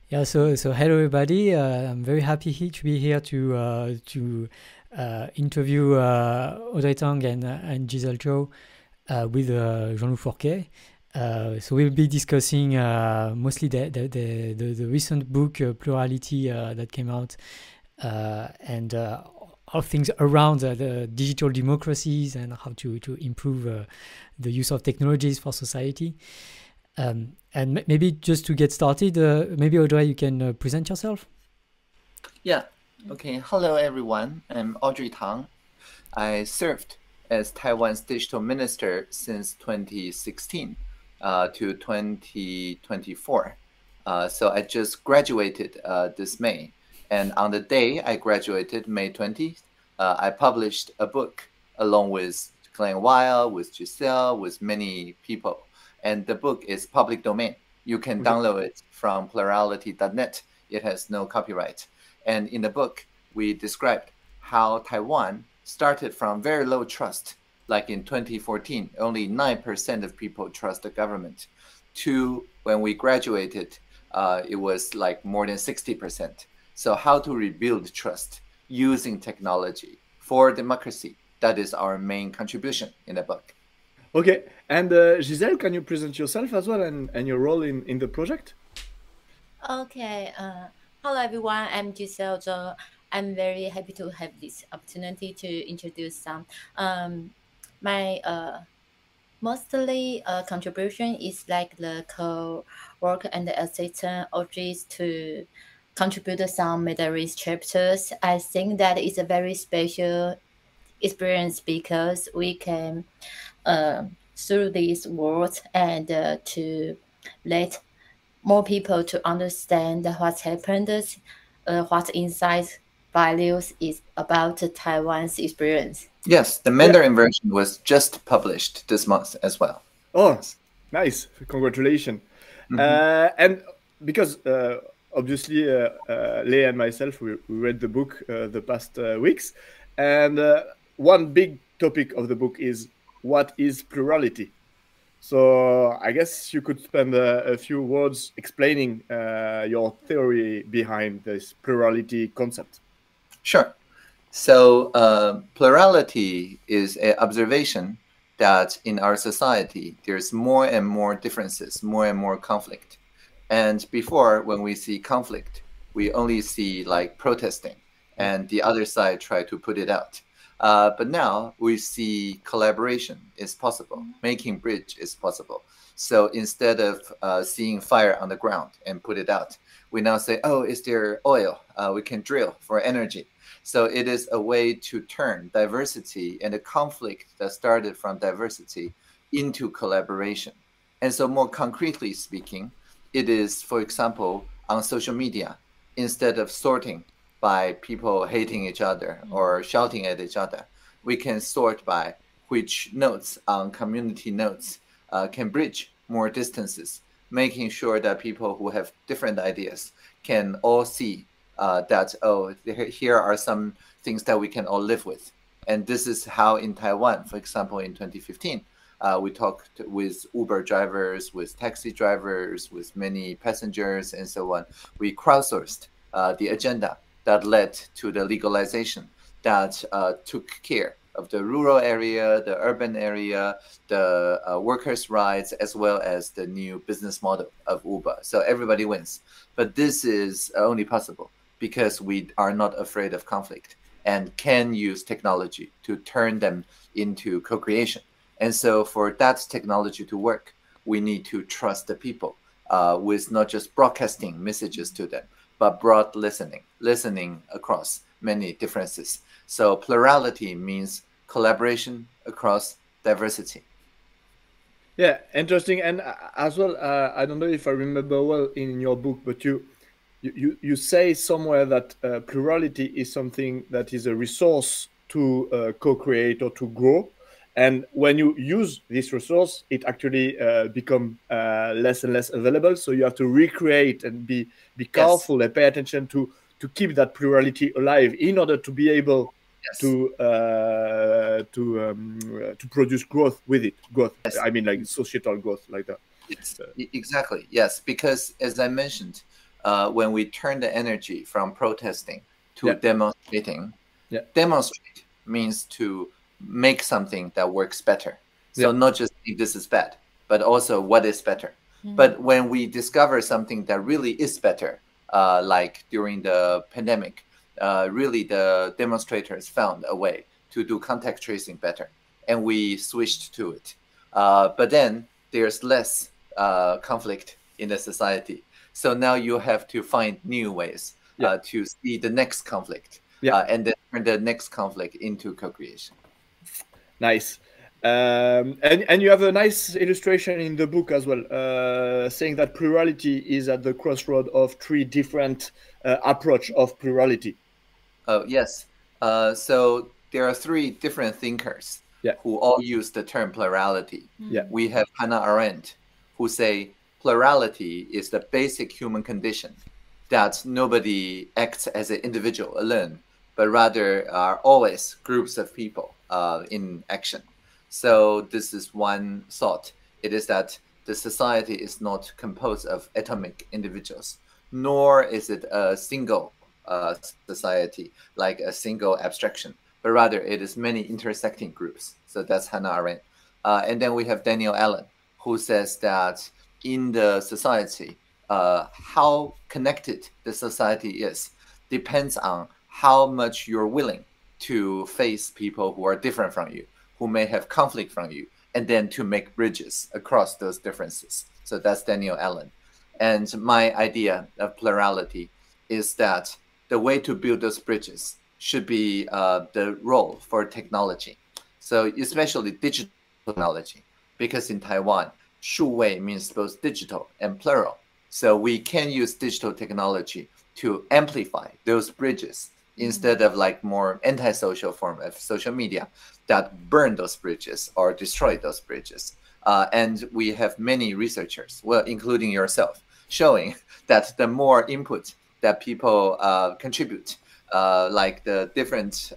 Yeah, so hello everybody. I'm very happy to be here to interview Audrey Tang and Gisele Chou with Jean-Lou Fourquet. So we'll be discussing mostly the recent book Plurality that came out and all things around the digital democracies and how to improve the use of technologies for society. And maybe just to get started, maybe Audrey, you can present yourself. Yeah. Okay. Hello, everyone. I'm Audrey Tang. I served as Taiwan's digital minister since 2016 to 2024. So I just graduated this May. And on the day I graduated, May 20th, I published a book along with Glenn Weil, with Gisele, with many people. And the book is public domain. You can download it from plurality.net. It has no copyright. And in the book, we described how Taiwan started from very low trust, like in 2014, only 9% of people trust the government, to when we graduated, it was like more than 60%. So how to rebuild trust using technology for democracy. That is our main contribution in the book. Okay, and Gisele, can you present yourself as well and your role in the project? Okay, hello everyone, I'm Gisele Chou. I'm very happy to have this opportunity to introduce some. My mostly contribution is like the co-work and the assistant Audrey to contribute some meta-read chapters. I think that is a very special experience because we can through these words and to let more people to understand what's happened, what insights values is about Taiwan's experience. Yes, the Mandarin version was just published this month as well. Oh, nice. Congratulations. And because obviously Leah and myself, we read the book the past weeks. And one big topic of the book is what is plurality? So I guess you could spend a few words explaining your theory behind this plurality concept. Sure. So plurality is an observation that in our society, there's more and more differences, more and more conflict. And before, when we see conflict, we only see like protesting and the other side try to put it out. But now we see collaboration is possible, making bridge is possible. So instead of seeing fire on the ground and put it out, we now say, oh, is there oil? We can drill for energy. So it is a way to turn diversity and the conflict that started from diversity into collaboration. And so more concretely speaking, it is, for example, on social media, instead of sorting by people hating each other or shouting at each other, we can sort by which nodes on community nodes can bridge more distances, making sure that people who have different ideas can all see that, oh, here are some things that we can all live with. And this is how in Taiwan, for example, in 2015, we talked with Uber drivers, with taxi drivers, with many passengers and so on. We crowdsourced the agenda that led to the legalization that took care of the rural area, the urban area, the workers' rights, as well as the new business model of Uber. So everybody wins. But this is only possible because we are not afraid of conflict and can use technology to turn them into co-creation. And so for that technology to work, we need to trust the people with not just broadcasting messages to them, but broad listening across many differences. So plurality means collaboration across diversity. Yeah, interesting. And as well, I don't know if I remember well in your book, but you say somewhere that plurality is something that is a resource to co-create or to grow. And when you use this resource, it actually become less and less available. So you have to recreate and be careful and pay attention to keep that plurality alive in order to be able to produce growth with it. Growth. Yes. I mean, like societal growth, like that. Yes, exactly. Yes, because as I mentioned, when we turn the energy from protesting to demonstrating. Demonstrate means to make something that works better. So not just think this is bad, but also what is better. But when we discover something that really is better, like during the pandemic, really the demonstrators found a way to do contact tracing better, and we switched to it. But then there's less conflict in the society. So now you have to find new ways to see the next conflict, and then turn the next conflict into co-creation. Nice. And you have a nice illustration in the book as well, saying that plurality is at the crossroad of three different approach of plurality. Oh, yes. So there are three different thinkers who all use the term plurality. We have Hannah Arendt, who say plurality is the basic human condition, that nobody acts as an individual alone, but rather are always groups of people in action. So this is one thought. It is that the society is not composed of atomic individuals, nor is it a single society, like a single abstraction, but rather it is many intersecting groups. So that's Hannah Arendt. And then we have Daniel Allen, who says that in the society, how connected the society is depends on how much you're willing to face people who are different from you, who may have conflict from you, and then to make bridges across those differences. So that's Daniel Allen. And my idea of plurality is that the way to build those bridges should be the role for technology. So especially digital technology, because in Taiwan, 数位 means both digital and plural. So we can use digital technology to amplify those bridges instead of like more antisocial form of social media that burn those bridges or destroy those bridges. And we have many researchers, well, including yourself, showing that the more input that people contribute, like the different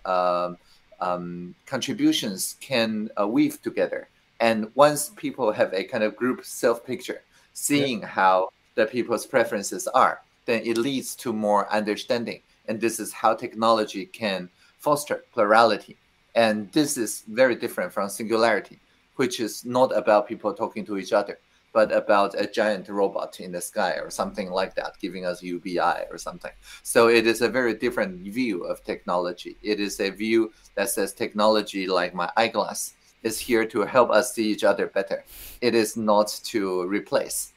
contributions can weave together. And once people have a kind of group self-picture, seeing how the people's preferences are, then it leads to more understanding. And this is how technology can foster plurality. And this is very different from singularity, which is not about people talking to each other, but about a giant robot in the sky or something like that, giving us UBI or something. So it is a very different view of technology. It is a view that says technology, like my eyeglass, is here to help us see each other better. It is not to replace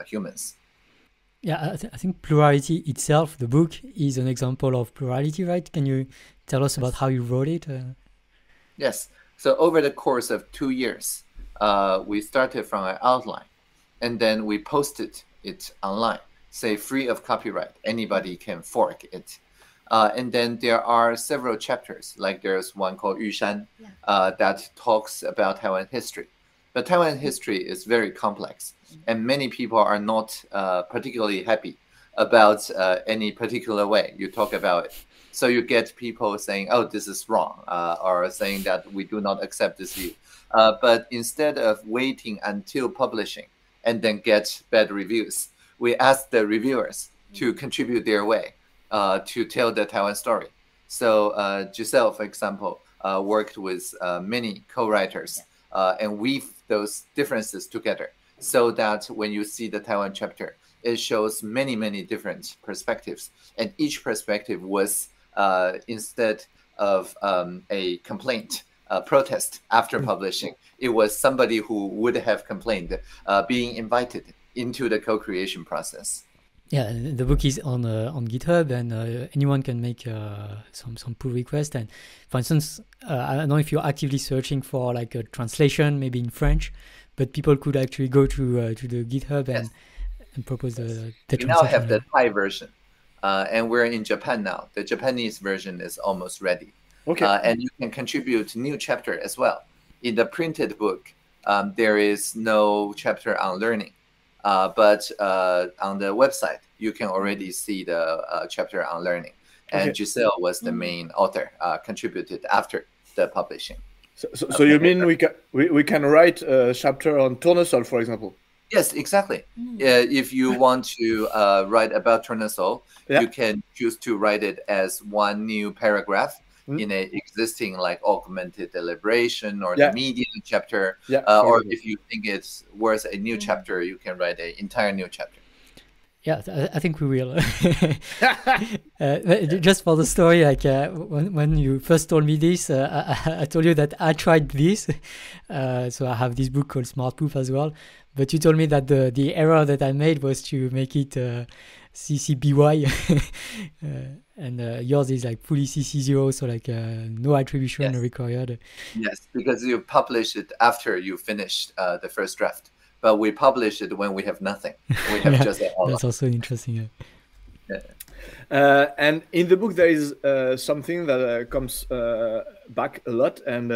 humans. Yeah, I think plurality itself, the book, is an example of plurality, right? Can you tell us about how you wrote it? Yes. So over the course of 2 years, we started from an outline, and then we posted it online, say free of copyright. Anybody can fork it. And then there are several chapters, like there's one called Yushan that talks about Taiwan history. But Taiwan history is very complex, and many people are not particularly happy about any particular way you talk about it. So you get people saying, oh, this is wrong, or saying that we do not accept this view. But instead of waiting until publishing and then get bad reviews, we ask the reviewers to contribute their way to tell the Taiwan story. So Gisele, for example, worked with many co-writers and weave those differences together so that when you see the Taiwan chapter, it shows many, many different perspectives. And each perspective was, instead of a complaint, protest after publishing, it was somebody who would have complained being invited into the co-creation process. Yeah, the book is on GitHub, and anyone can make some pull request. And for instance, I don't know if you're actively searching for like a translation, maybe in French, but people could actually go to the GitHub and propose the translation. We now have the Thai version, and we're in Japan now. The Japanese version is almost ready. Okay. And you can contribute new chapter as well. In the printed book, there is no chapter on learning. But on the website, you can already see the chapter on learning. And Gisele was the main author, contributed after the publishing. So you mean we can write a chapter on tournesol, for example? Yes, exactly. If you want to write about Tournesol, you can choose to write it as one new paragraph in a existing like augmented deliberation or the media chapter. Or if you think it's worth a new chapter, you can write an entire new chapter. Yeah, I think we will. Just for the story, like when you first told me this, I told you that I tried this. So I have this book called SmartPoop as well. But you told me that the error that I made was to make it CCBY. And yours is like fully CC0, so like no attribution required. Yes, because you publish it after you finished the first draft. But we publish it when we have nothing. We have just a outline. That's also interesting. And in the book, there is something that comes back a lot. And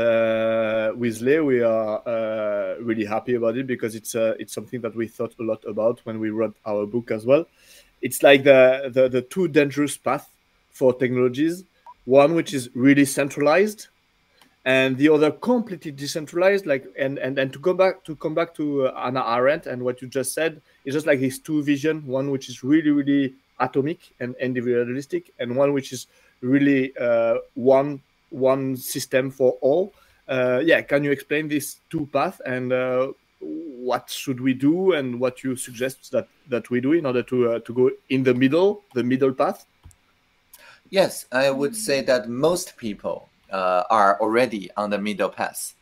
with Leo, we are really happy about it because it's something that we thought a lot about when we wrote our book as well. It's like the two dangerous paths for technologies. One which is really centralized, and the other completely decentralized. Like and to come back to Hannah Arendt and what you just said, it's just like his two vision. One which is really atomic and individualistic, and one which is really one system for all. Can you explain these two paths and what should we do and what you suggest that we do in order to go in the middle path? Yes, I would say that most people are already on the middle path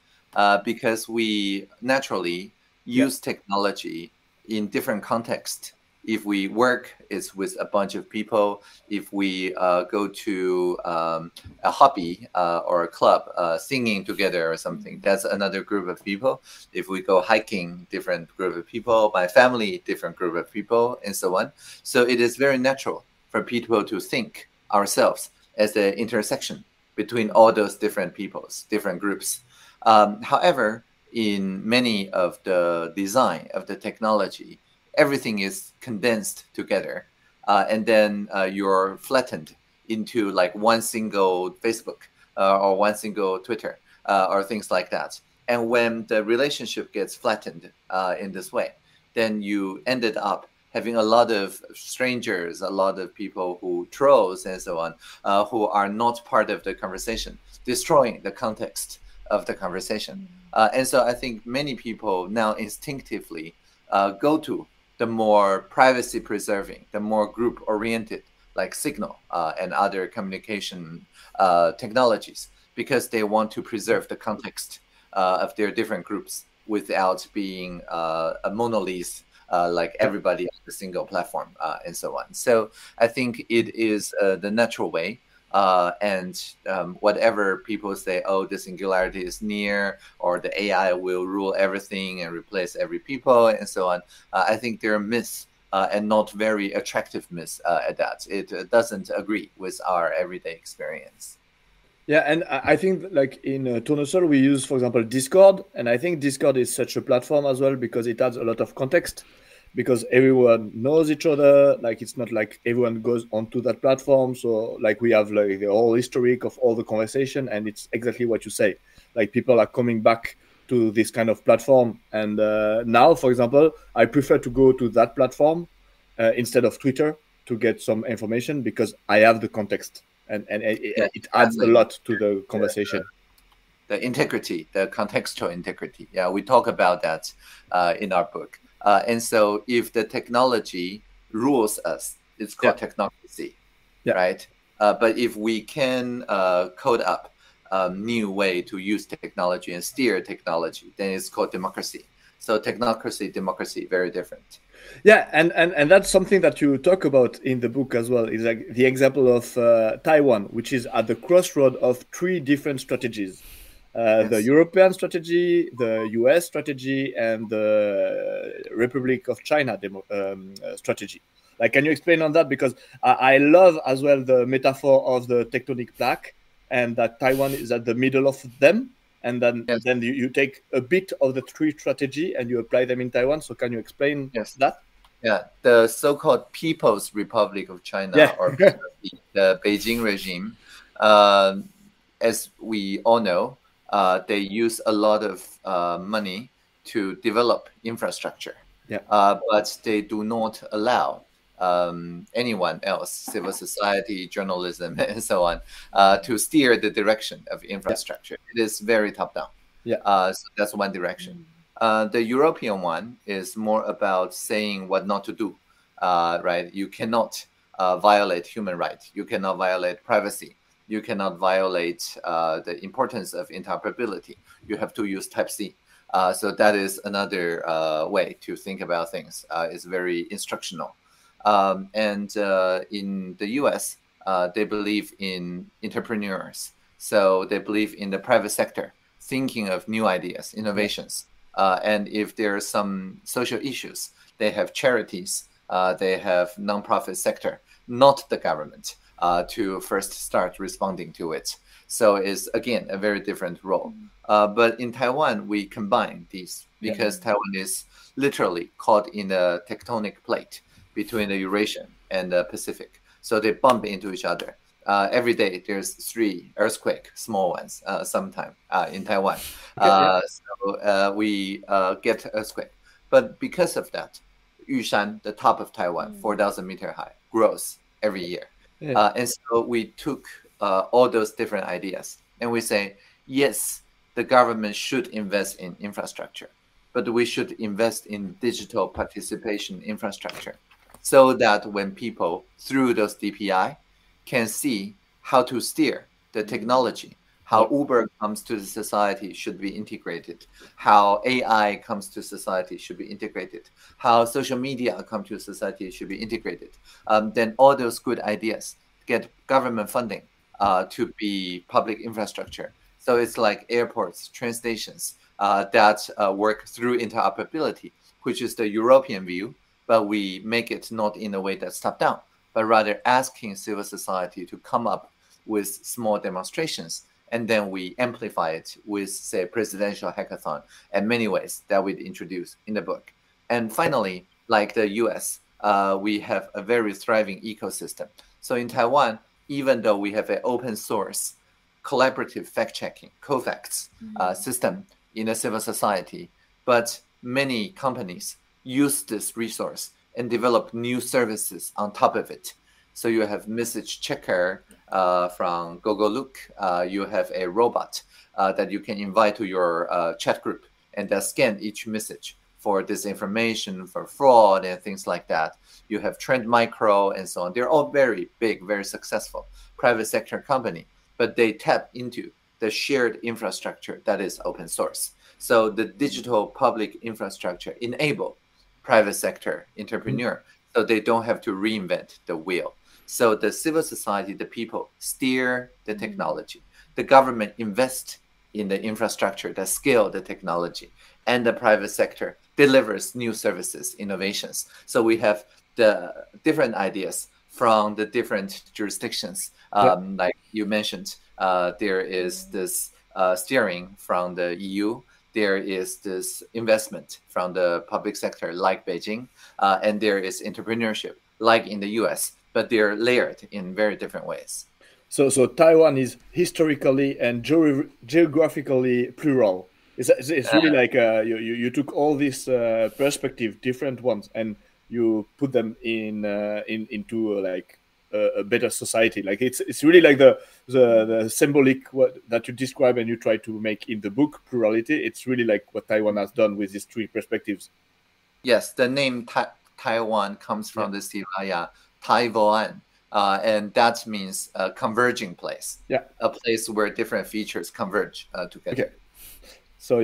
because we naturally use technology in different contexts. If we work, it's with a bunch of people. If we go to a hobby or a club, singing together or something, that's another group of people. If we go hiking, different group of people. My family, different group of people, and so on. So it is very natural for people to think ourselves as the intersection between all those different peoples, different groups. However, in many of the design of the technology, everything is condensed together, and then you're flattened into like one single Facebook or one single Twitter or things like that. And when the relationship gets flattened in this way, then you ended up having a lot of strangers, a lot of people who trolls and so on, who are not part of the conversation, destroying the context of the conversation. And so I think many people now instinctively go to the more privacy preserving, the more group oriented, like Signal and other communication technologies, because they want to preserve the context of their different groups without being a monolith, like everybody on a single platform and so on. So I think it is the natural way. And whatever people say, oh, the singularity is near, or the AI will rule everything and replace every people and so on, I think they're myths and not very attractive myths at that. It doesn't agree with our everyday experience. Yeah, and I think like in Tournesol, we use, for example, Discord. And I think Discord is such a platform as well because it adds a lot of context, because everyone knows each other. Like it's not like everyone goes onto that platform. So like we have like the whole historic of all the conversation, and it's exactly what you say. Like people are coming back to this kind of platform. And now, for example, I prefer to go to that platform instead of Twitter to get some information because I have the context. And it adds a lot to the conversation. The integrity, the contextual integrity. Yeah, we talk about that in our book. And so if the technology rules us, it's called technocracy, right? But if we can code up a new way to use technology and steer technology, then it's called democracy. So technocracy, democracy, very different. Yeah, and that's something that you talk about in the book as well. Is like the example of Taiwan, which is at the crossroad of three different strategies: the European strategy, the US strategy, and the Republic of China strategy. Like, can you explain on that? Because I love as well the metaphor of the tectonic plaque, and that Taiwan is at the middle of them. And then you take a bit of the three strategy and you apply them in Taiwan. So can you explain that? Yeah, the so-called People's Republic of China, or the Beijing regime, as we all know, they use a lot of money to develop infrastructure. but they do not allow anyone else, civil society, journalism, and so on, to steer the direction of infrastructure. It is very top-down. So that's one direction. The European one is more about saying what not to do, right? You cannot violate human rights. You cannot violate privacy. You cannot violate the importance of interoperability. You have to use Type-C. So that is another way to think about things. It's very instructional. And in the US, they believe in entrepreneurs. So they believe in the private sector, thinking of new ideas, innovations. And if there are some social issues, they have charities, they have nonprofit sector, not the government, to first start responding to it. So it's, again, a very different role. But in Taiwan, we combine these because Taiwan is literally caught in a tectonic plate between the Eurasian and the Pacific. So they bump into each other. Every day, there's 3 earthquakes, small ones, sometime in Taiwan. So we get earthquake. But because of that, Yushan, the top of Taiwan, 4,000 meter high, grows every year. And so we took all those different ideas and we say, yes, the government should invest in infrastructure, but we should invest in digital participation infrastructure so that when people, through those DPI, can see how to steer the technology, how Uber comes to the society should be integrated, how AI comes to society should be integrated, how social media come to society should be integrated, then all those good ideas get government funding to be public infrastructure. So it's like airports, train stations that work through interoperability, which is the European view, but we make it not in a way that's top-down, but rather asking civil society to come up with small demonstrations, and then we amplify it with, say, presidential hackathon and many ways that we introduce in the book. And finally, like the US, we have a very thriving ecosystem. So in Taiwan, even though we have an open source, collaborative fact-checking, COFACTS system in a civil society, but many companies use this resource and develop new services on top of it. So you have message checker from Gogolook. You have a robot that you can invite to your chat group and that scan each message for disinformation, for fraud, and things like that. You have Trend Micro and so on. They're all very big, very successful private sector company, but they tap into the shared infrastructure that is open source. So the digital public infrastructure enable private sector entrepreneur, so they don't have to reinvent the wheel. So the civil society, the people steer the technology. The government invest in the infrastructure that scale the technology, and the private sector delivers new services, innovations. So we have the different ideas from the different jurisdictions. Like you mentioned, there is this steering from the EU. There is this investment from the public sector, like Beijing, and there is entrepreneurship, like in the US, but they're layered in very different ways. So Taiwan is historically and geographically plural. It's really like you took all these perspective, different ones, and you put them into like a better society. Like it's really like the symbolic that you describe and you try to make in the book, plurality. It's really like what Taiwan has done with these 3 perspectives. Yes, the name Taiwan comes from the Sivaya Taiwan, and that means a converging place. A place where different features converge together. Okay. So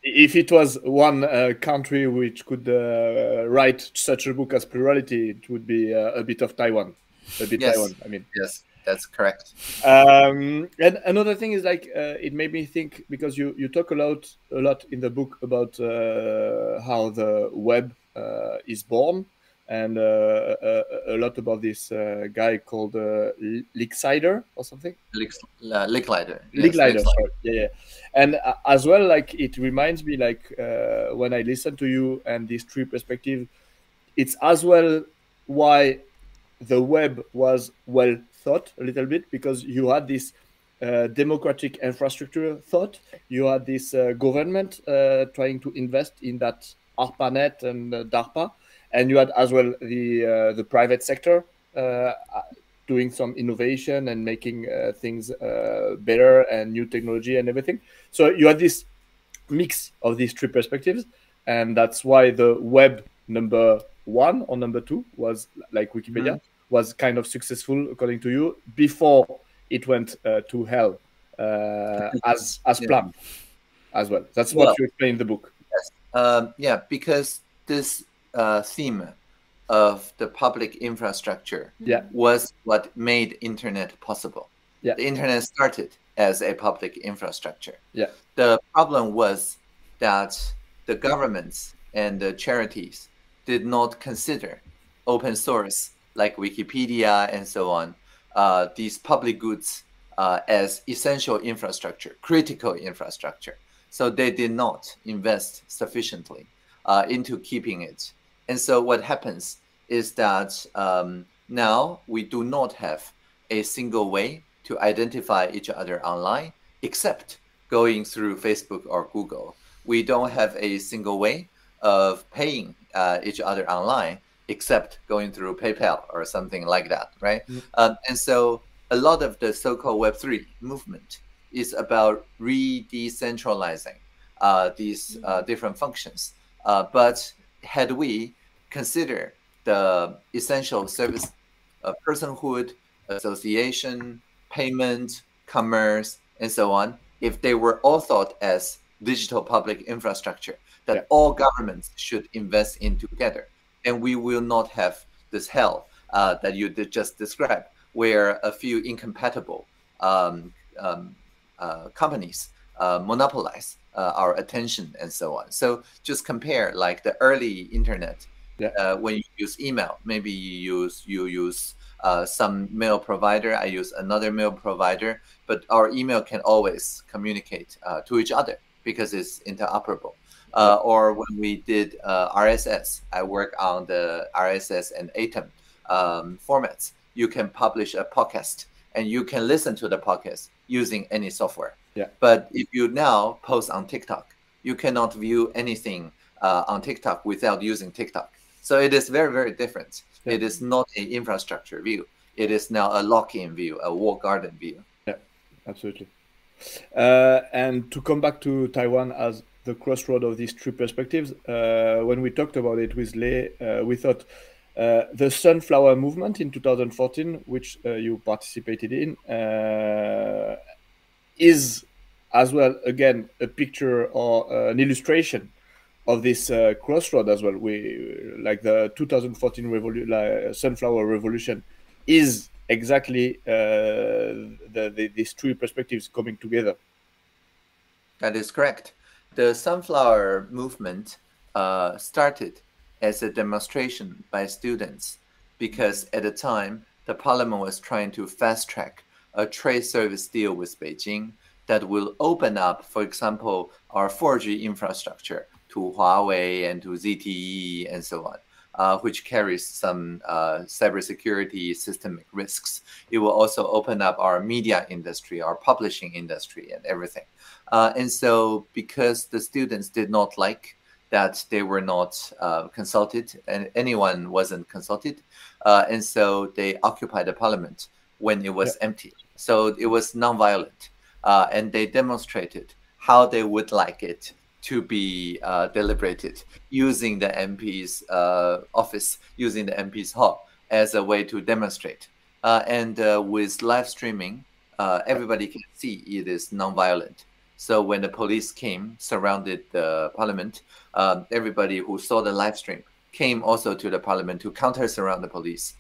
if it was one country which could write such a book as plurality, it would be a bit of Taiwan. Taiwan, I mean. Yes, that's correct. And another thing is like it made me think, because you talk a lot in the book about how the web is born, and a lot about this guy called Lixider or something. Licklider. Licklider, sorry. Yeah. And as well, like it reminds me, like when I listen to you and these 3 perspectives, it's as well why the web was well thought a little bit, because you had this democratic infrastructure thought, you had this government trying to invest in that ARPANET and DARPA, and you had as well the private sector doing some innovation and making things better and new technology and everything. So you had this mix of these three perspectives, and that's why the web number 1 or number 2 was like Wikipedia was kind of successful according to you before it went to hell as planned as well. That's what you explain in the book. Yes. Yeah, because this theme of the public infrastructure was what made internet possible. The internet started as a public infrastructure. The problem was that the governments and the charities did not consider open source like Wikipedia and so on, these public goods as essential infrastructure, critical infrastructure. So they did not invest sufficiently into keeping it. And so what happens is that now we do not have a single way to identify each other online, except going through Facebook or Google. We don't have a single way of paying each other online, except going through PayPal or something like that, right? And so a lot of the so-called Web3 movement is about re-decentralizing these different functions. But had we consider the essential service of personhood, association, payment, commerce, and so on, if they were all thought as digital public infrastructure that all governments should invest in together, then we will not have this hell that you did just describe, where a few incompatible companies monopolize our attention and so on. So just compare like the early internet. When you use email, maybe you use some mail provider, I use another mail provider, but our email can always communicate to each other because it's interoperable. Or when we did RSS, I work on the RSS and Atom formats. You can publish a podcast and you can listen to the podcast using any software. But if you now post on TikTok, you cannot view anything on TikTok without using TikTok. So it is very, very different. It is not an infrastructure view. It is now a lock-in view, a walled garden view. Yeah, absolutely. And to come back to Taiwan as the crossroad of these three perspectives, when we talked about it with Lei, we thought the Sunflower Movement in 2014, which you participated in, is as well, again, a picture or an illustration of this crossroad as well. We like the 2014 Sunflower Revolution is exactly these three perspectives coming together. That is correct. The Sunflower Movement started as a demonstration by students because at the time, the parliament was trying to fast track a trade service deal with Beijing that will open up, for example, our 4G infrastructure to Huawei and to ZTE and so on, which carries some cybersecurity systemic risks. It will also open up our media industry, our publishing industry and everything. And so because the students did not like that they were not consulted and anyone wasn't consulted, and so they occupied the parliament when it was empty. So it was nonviolent. And they demonstrated how they would like it to be deliberated using the MP's office, using the MP's hall as a way to demonstrate. And with live streaming, everybody can see it is nonviolent. So when the police came, surrounded the parliament, everybody who saw the live stream came also to the parliament to counter-surround the police.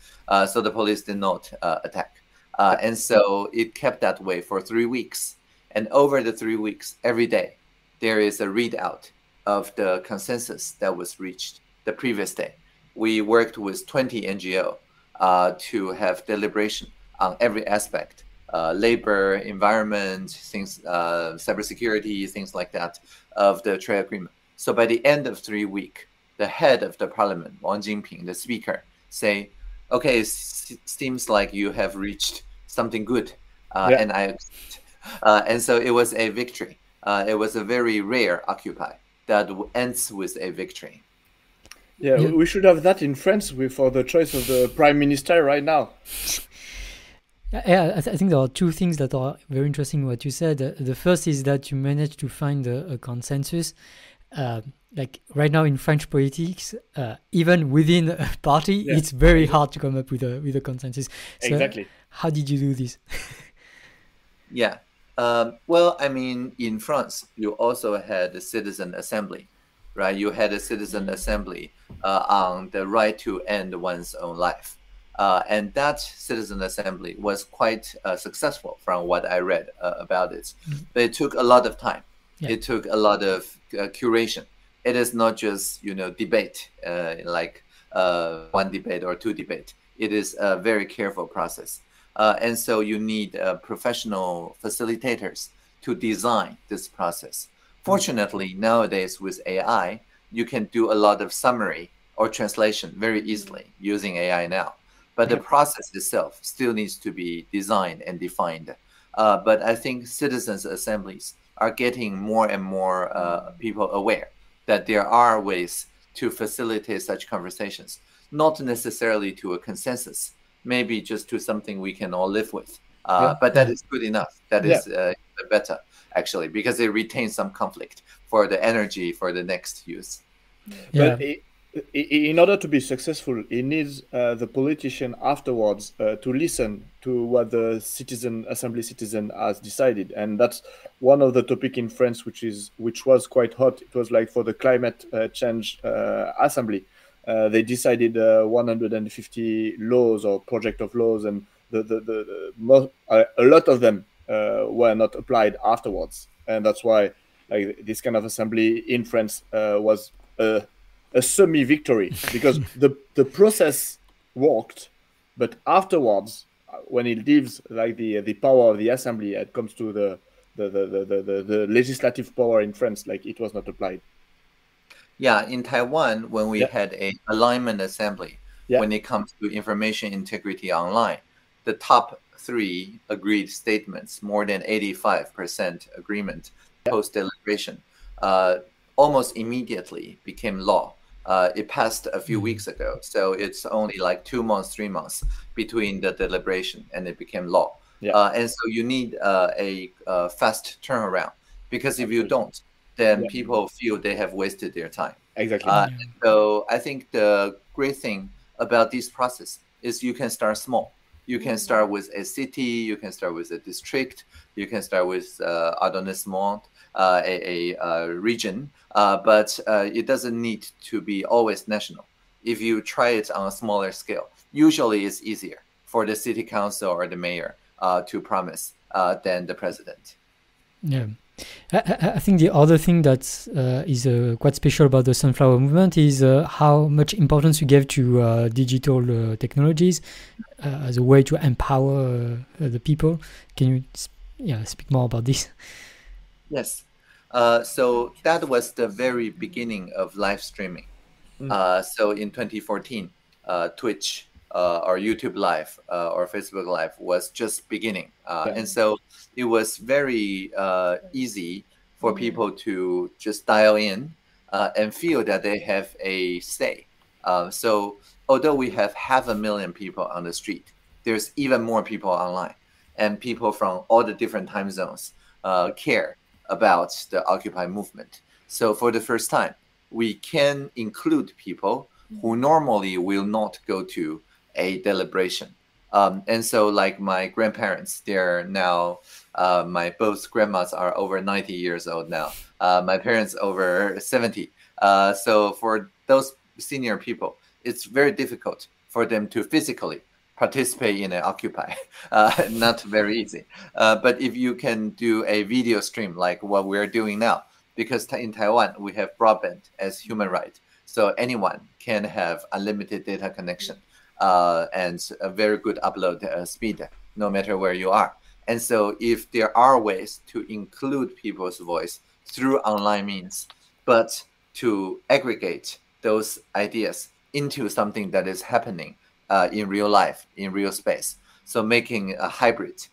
So the police did not attack. And so it kept that way for 3 weeks. And over the 3 weeks, every day, there is a readout of the consensus that was reached the previous day. We worked with 20 NGO to have deliberation on every aspect, labor, environment, things, cybersecurity, things like that, of the trade agreement. So by the end of 3 weeks, the head of the parliament, Wang Jinping, the speaker, say, okay, it seems like you have reached something good. And and so it was a victory. It was a very rare Occupy that ends with a victory. Yeah, Yeah. we should have that in France for the choice of the prime minister right now. Yeah, I think there are two things that are very interesting in what you said. The first is that you managed to find a consensus. Like right now in French politics, even within a party, Yeah, it's very exactly. hard to come up with a consensus. So Exactly. how did you do this? Yeah. Well, I mean, in France, you also had a citizen assembly, right? You had a citizen assembly on the right to end one's own life. And that citizen assembly was quite successful from what I read about it. But it took a lot of time. Yeah. It took a lot of curation. It is not just, debate, like one debate or two debate. It is a very careful process. And so you need professional facilitators to design this process. Fortunately, nowadays with AI, you can do a lot of summary or translation very easily using AI now. But the process itself still needs to be designed and defined. But I think citizens' assemblies are getting more and more people aware that there are ways to facilitate such conversations, not necessarily to a consensus, maybe just to something we can all live with. But that is good enough. That is better, actually, because it retains some conflict for the energy for the next use. Yeah. But in order to be successful, it needs the politician afterwards to listen to what the assembly citizen has decided, and that's one of the topic in France, which was quite hot. It was like for the climate change assembly. They decided 150 laws or project of laws, and a lot of them were not applied afterwards, and that's why like this kind of assembly in France was a semi-victory, because the process worked, but afterwards, when it leaves like the power of the assembly, it comes to the legislative power in France, like it was not applied. Yeah, in Taiwan, when we had a alignment assembly, when it comes to information integrity online, the top 3 agreed statements, more than 85% agreement, post-deliberation, almost immediately became law. It passed a few weeks ago, so it's only like 2 months, 3 months between the deliberation and it became law. And so you need a fast turnaround, because if you don't, then people feel they have wasted their time. Exactly. So I think the great thing about this process is you can start small. You can start with a city, you can start with a district, you can start with arrondissement, a region, but it doesn't need to be always national. If you try it on a smaller scale, usually it's easier for the city council or the mayor to promise than the president. Yeah. I think the other thing that is quite special about the Sunflower Movement is how much importance you gave to digital technologies as a way to empower the people. Can you speak more about this? Yes. So that was the very beginning of live streaming. So in 2014, Twitch or YouTube Live or Facebook Live was just beginning. And so it was very easy for people to just dial in and feel that they have a say. So although we have 500,000 people on the street, there's even more people online, and people from all the different time zones care about the Occupy movement. So for the first time, we can include people who normally will not go to a deliberation. And so like my grandparents, they're now, my both grandmas are over 90 years old now. My parents over 70. So for those senior people, it's very difficult for them to physically participate in an Occupy. Not very easy. But if you can do a video stream like what we're doing now, because in Taiwan, we have broadband as human right. So anyone can have unlimited data connection and a very good upload speed, no matter where you are. And so if there are ways to include people's voice through online means, but to aggregate those ideas into something that is happening in real life, in real space, so making a hybrid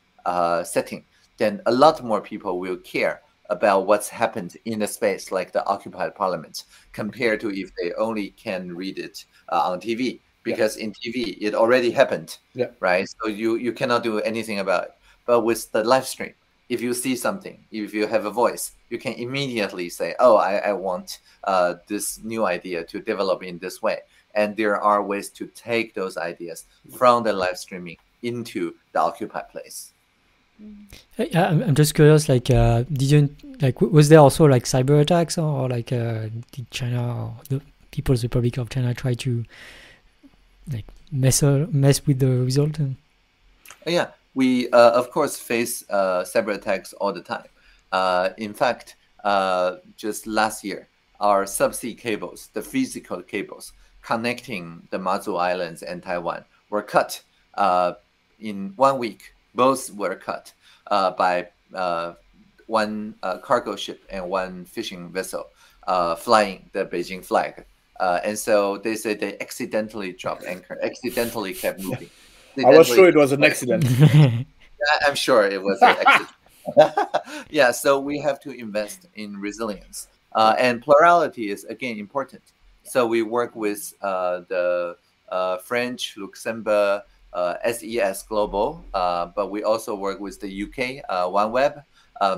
setting, then a lot more people will care about what's happened in the space, like the occupied parliament, compared to if they only can read it on TV, because in TV it already happened, right? So you cannot do anything about it. But with the live stream, if you see something, if you have a voice, you can immediately say, oh, I want this new idea to develop in this way. And there are ways to take those ideas from the live streaming into the occupied place. I'm just curious, like, was there also like cyber attacks, or like did China or the People's Republic of China try to like mess with the result? Yeah, we of course face cyber attacks all the time. In fact, just last year, our subsea cables, the physical cables connecting the Mazu Islands and Taiwan, were cut in 1 week. Both were cut by one cargo ship and one fishing vessel flying the Beijing flag. And so they say they accidentally dropped anchor, accidentally kept moving. I was sure it was an accident. I'm sure it was an accident. Yeah, so we have to invest in resilience. And plurality is, again, important. So we work with the French, Luxembourg, SES Global, but we also work with the UK, OneWeb,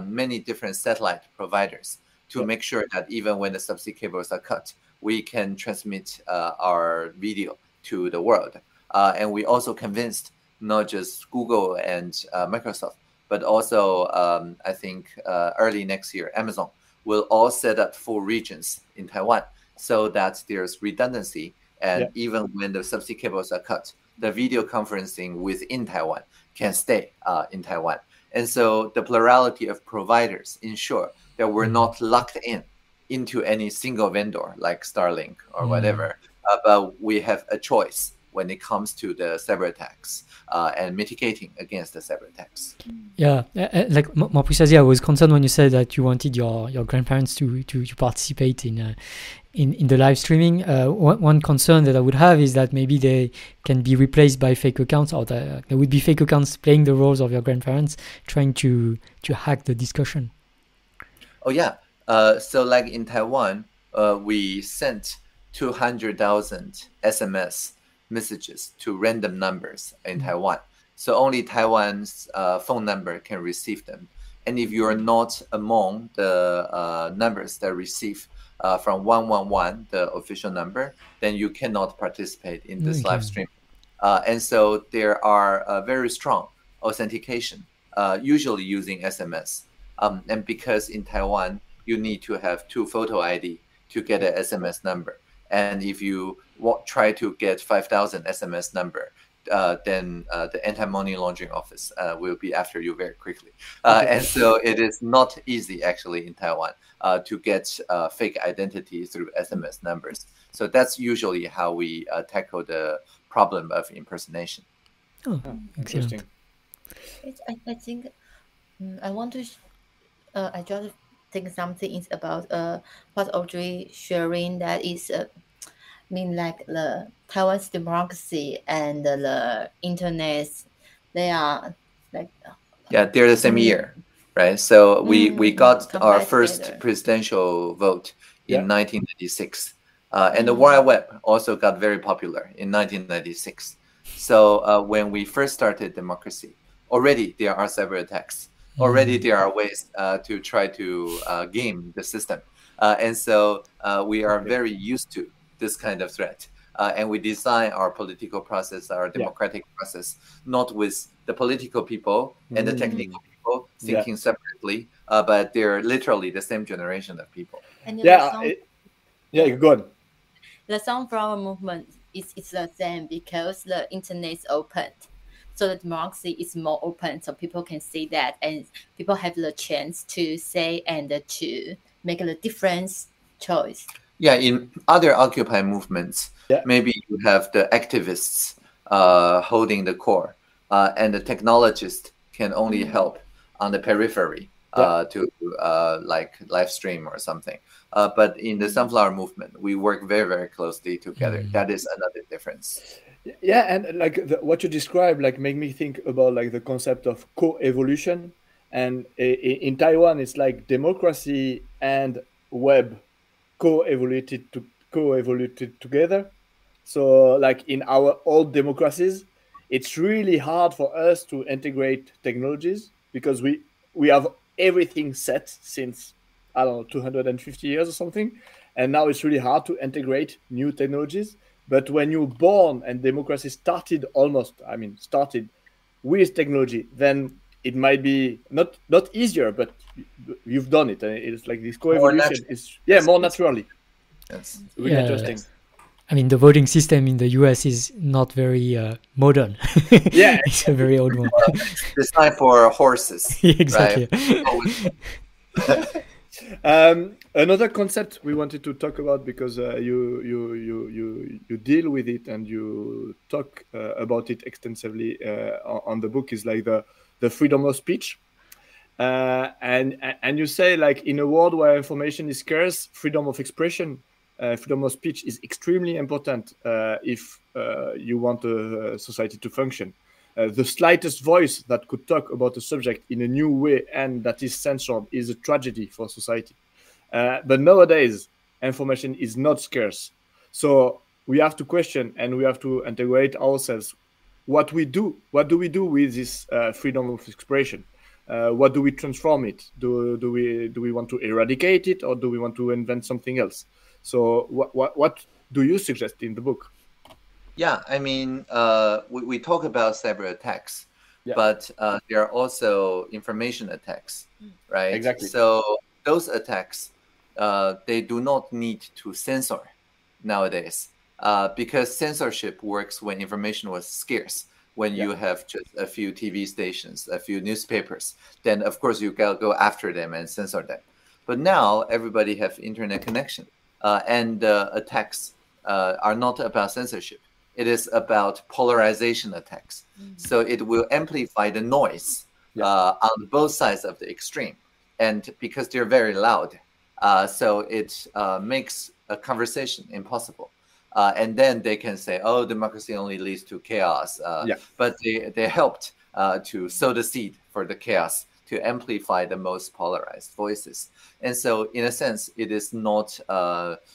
many different satellite providers to make sure that even when the subsea cables are cut, we can transmit our video to the world. And we also convinced not just Google and Microsoft, but also I think early next year, Amazon will all set up full regions in Taiwan so that there's redundancy. And even when the subsea cables are cut, the video conferencing within Taiwan can stay in Taiwan. And so the plurality of providers ensure that we're not locked into any single vendor like Starlink or whatever, but we have a choice when it comes to the cyber attacks and mitigating against the cyber attacks. Yeah, like more precisely, I was concerned when you said that you wanted your grandparents to participate in the live streaming. One concern that I would have is that maybe they can be replaced by fake accounts, or there would be fake accounts playing the roles of your grandparents, trying to hack the discussion. Oh yeah, so like in Taiwan, we sent 200,000 SMS messages to random numbers in Taiwan. So only Taiwan's phone number can receive them. And if you are not among the numbers that receive from 111, the official number, then you cannot participate in this live stream. And so there are very strong authentication, usually using SMS. And because in Taiwan, you need to have 2 photo ID to get an SMS number. And if you try to get 5,000 SMS number, then the anti-money laundering office will be after you very quickly. And so it is not easy, actually, in Taiwan to get fake identity through SMS numbers. So that's usually how we tackle the problem of impersonation. Oh, interesting. I think I want to. I just think something is about what Audrey sharing, that is. Like the Taiwan's democracy and the internet, they are like they're the same year, right? So we got our first presidential vote in 1996, and the World Wide Web also got very popular in 1996. So when we first started democracy, already there are cyber attacks. Already there are ways to try to game the system, and so we are very used to this kind of threat. And we design our political process, our democratic process, not with the political people and the technical people thinking separately, but they're literally the same generation of people. And good. The Sunflower movement is the same because the internet is open. So the democracy is more open, so people can see that, and people have the chance to say and to make a different choice. Yeah, in other Occupy movements, maybe you have the activists holding the core, and the technologist can only help on the periphery to like live stream or something. But in the Sunflower movement, we work very, very closely together. That is another difference. Yeah, and like what you described, like make me think about like the concept of coevolution, And in Taiwan, it's like democracy and web co-evoluted together. So like in our old democracies, it's really hard for us to integrate technologies because we have everything set since, I don't know, 250 years or something. And now it's really hard to integrate new technologies. But when you're born and democracy started with technology, then it might be not easier, but you've done it. And it's like this co-evolution is more naturally. That's really interesting. I mean, the voting system in the US is not very modern. Yeah, it's a very old one. It's time for horses. Exactly. Right? Another concept we wanted to talk about, because you deal with it and you talk about it extensively on the book, is like the freedom of speech. And you say, like, in a world where information is scarce, freedom of expression, freedom of speech is extremely important if you want a society to function. The slightest voice that could talk about a subject in a new way and that is censored is a tragedy for society. But nowadays, information is not scarce. So we have to question and we have to integrate ourselves. What do we do with this freedom of expression? What do we transform it? Do we want to eradicate it, or do we want to invent something else? So what do you suggest in the book? Yeah, I mean, we talk about cyber attacks, Yeah. but there are also information attacks, right? Exactly. So those attacks, they do not need to censor nowadays, because censorship works when information was scarce. When you have just a few TV stations, a few newspapers, then of course you go after them and censor them. But now everybody have internet connection, and attacks are not about censorship. It is about polarization attacks. So it will amplify the noise on both sides of the extreme. And because they're very loud, so it makes a conversation impossible. And then they can say, oh, democracy only leads to chaos. But they helped to sow the seed for the chaos, to amplify the most polarized voices. And so in a sense, it is not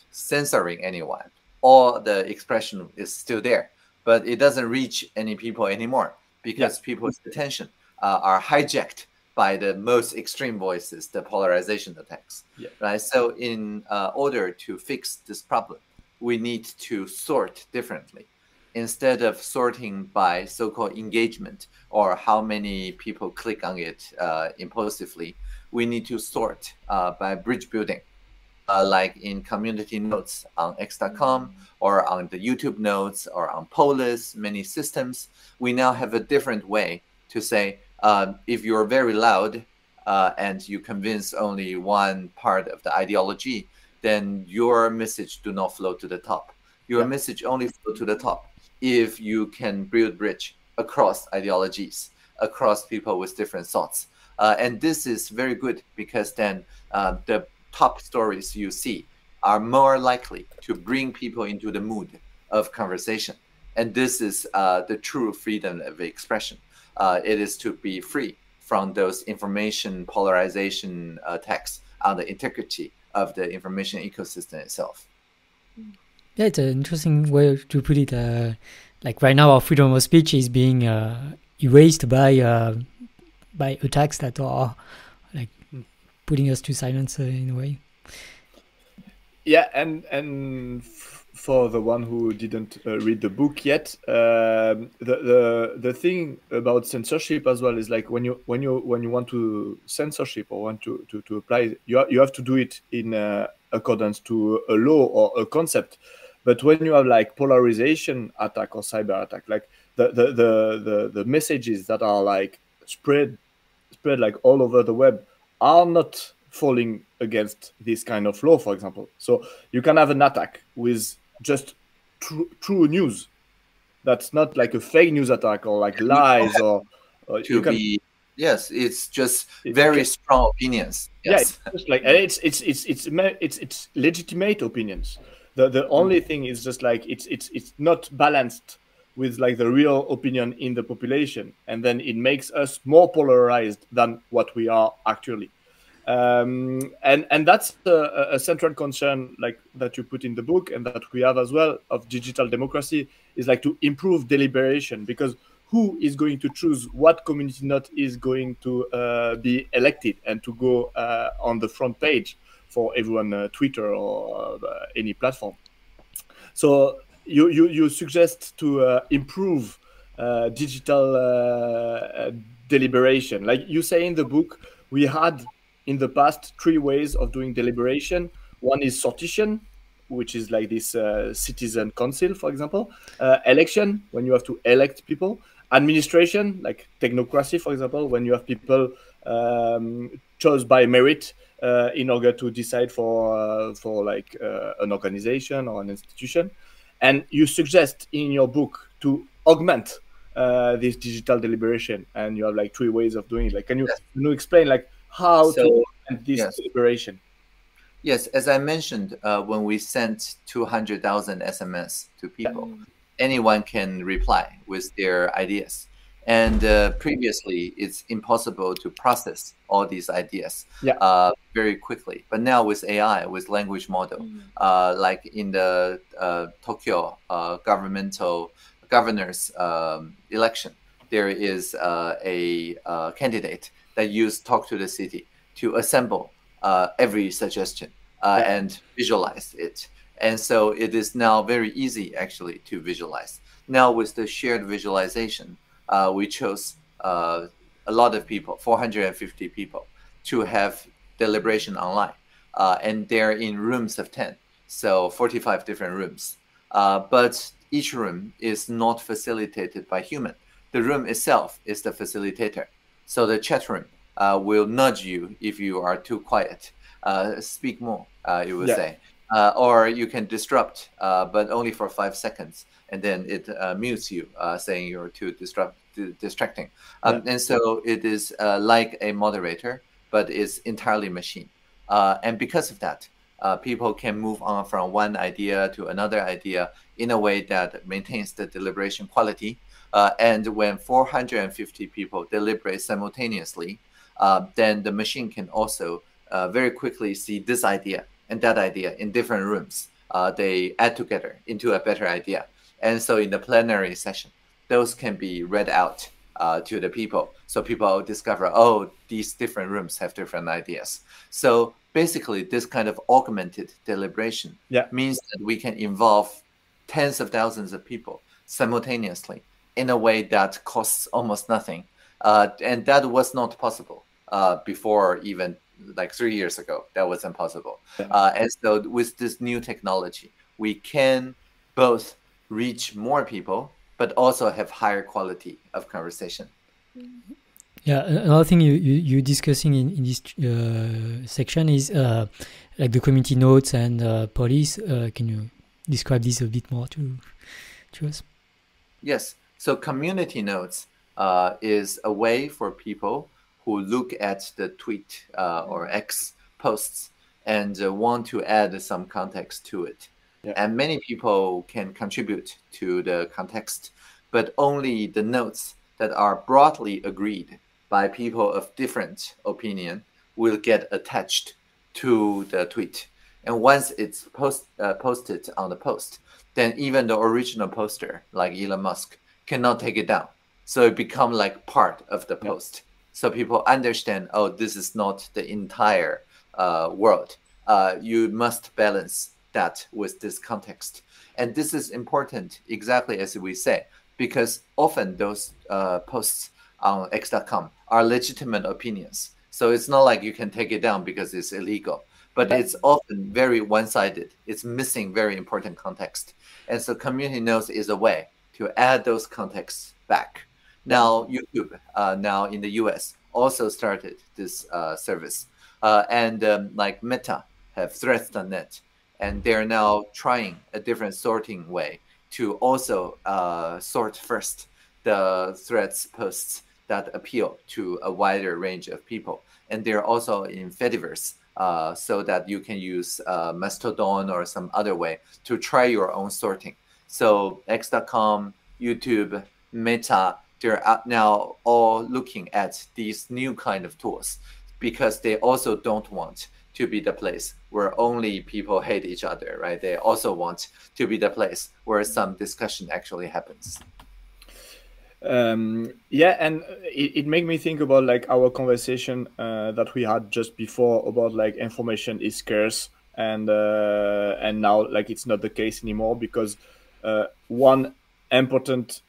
censoring anyone. All the expression is still there, but it doesn't reach any people anymore, because people's attention are hijacked by the most extreme voices, the polarization attacks, right? So in order to fix this problem, we need to sort differently. Instead of sorting by so-called engagement or how many people click on it impulsively, we need to sort by bridge building. Like in community notes on x.com or on the YouTube notes or on Polis, many systems, we now have a different way to say, if you're very loud and you convince only one part of the ideology, then your message do not flow to the top. Your message only flow to the top if you can build bridge across ideologies, across people with different thoughts. And this is very good, because then the top stories you see are more likely to bring people into the mood of conversation. And this is the true freedom of expression. It is to be free from those information polarization attacks on the integrity of the information ecosystem itself. Yeah, it's an interesting way to put it. Like right now, our freedom of speech is being erased by attacks that are like putting us to silence in a way. Yeah, and for the one who didn't read the book yet, the thing about censorship as well is, like, when you want to censorship or want to apply, you have to do it in accordance to a law or a concept. But when you have like polarization attack or cyber attack, like the messages that are like spread like all over the web are not falling against this kind of law, for example. So you can have an attack with just true news. That's not like a fake news attack or like lies or you can. Yes, it's just very strong opinions. Yes. Yeah, it's just like it's legitimate opinions. The only thing is just like it's not balanced with like the real opinion in the population, and then it makes us more polarized than what we are actually. And that's a central concern, like that you put in the book and that we have as well, of digital democracy, is like to improve deliberation, because who is going to choose what community note is going to be elected and to go on the front page for everyone, Twitter or any platform? So you suggest to improve digital deliberation. Like you say in the book, we had in the past 3 ways of doing deliberation. One is sortition, which is like this citizen council, for example. Election, when you have to elect people. Administration, like technocracy, for example, when you have people chose by merit in order to decide for like an organization or an institution. And you suggest in your book to augment this digital deliberation, and you have like 3 ways of doing it. Like, can you explain like how to augment this deliberation? Yes, as I mentioned, when we sent 200,000 SMS to people, anyone can reply with their ideas. And previously, it's impossible to process all these ideas very quickly. But now with AI, with language model, like in the Tokyo governor's election, there is a candidate that used Talk to the City to assemble every suggestion and visualize it. And so it is now very easy, actually, to visualize. Now with the shared visualization, we chose a lot of people, 450 people, to have deliberation online. And they're in rooms of 10, so 45 different rooms. But each room is not facilitated by human. The room itself is the facilitator. So the chat room will nudge you if you are too quiet. Speak more, it will say. Or you can disrupt, but only for 5 seconds. And then it mutes you, saying you're too distracting. And so it is like a moderator, but it's entirely machine. And because of that, people can move on from one idea to another idea in a way that maintains the deliberation quality. And when 450 people deliberate simultaneously, then the machine can also very quickly see this idea and that idea in different rooms. They add together into a better idea. And so in the plenary session, those can be read out to the people. So people discover, oh, these different rooms have different ideas. So basically, this kind of augmented deliberation means that we can involve tens of thousands of people simultaneously in a way that costs almost nothing. And that was not possible before, even like 3 years ago. That was impossible. And so with this new technology, we can both reach more people, but also have higher quality of conversation. Yeah, another thing you're discussing in this section is like the community notes and police. Can you describe this a bit more to us? Yes. So community notes is a way for people who look at the tweet or X posts and want to add some context to it. And many people can contribute to the context, but only the notes that are broadly agreed by people of different opinion will get attached to the tweet. And once it's posted on the post, then even the original poster, like Elon Musk, cannot take it down. So it becomes like part of the post. So people understand, oh, this is not the entire world. You must balance that with this context. And this is important, exactly as we say, because often those posts on X.com are legitimate opinions. So it's not like you can take it down because it's illegal, but it's often very one-sided. It's missing very important context. And so community notes is a way to add those contexts back. Now, YouTube, now in the US, also started this service. And like Meta have Threads.net, and they're now trying a different sorting way to also sort first the threads posts that appeal to a wider range of people. And they're also in Fediverse, so that you can use Mastodon or some other way to try your own sorting. So X.com, YouTube, Meta, they're now all looking at these new kind of tools because they also don't want to be the place where only people hate each other, right? They also want to be the place where some discussion actually happens. Yeah, and it made me think about like our conversation that we had just before about like information is scarce, and now like it's not the case anymore, because one important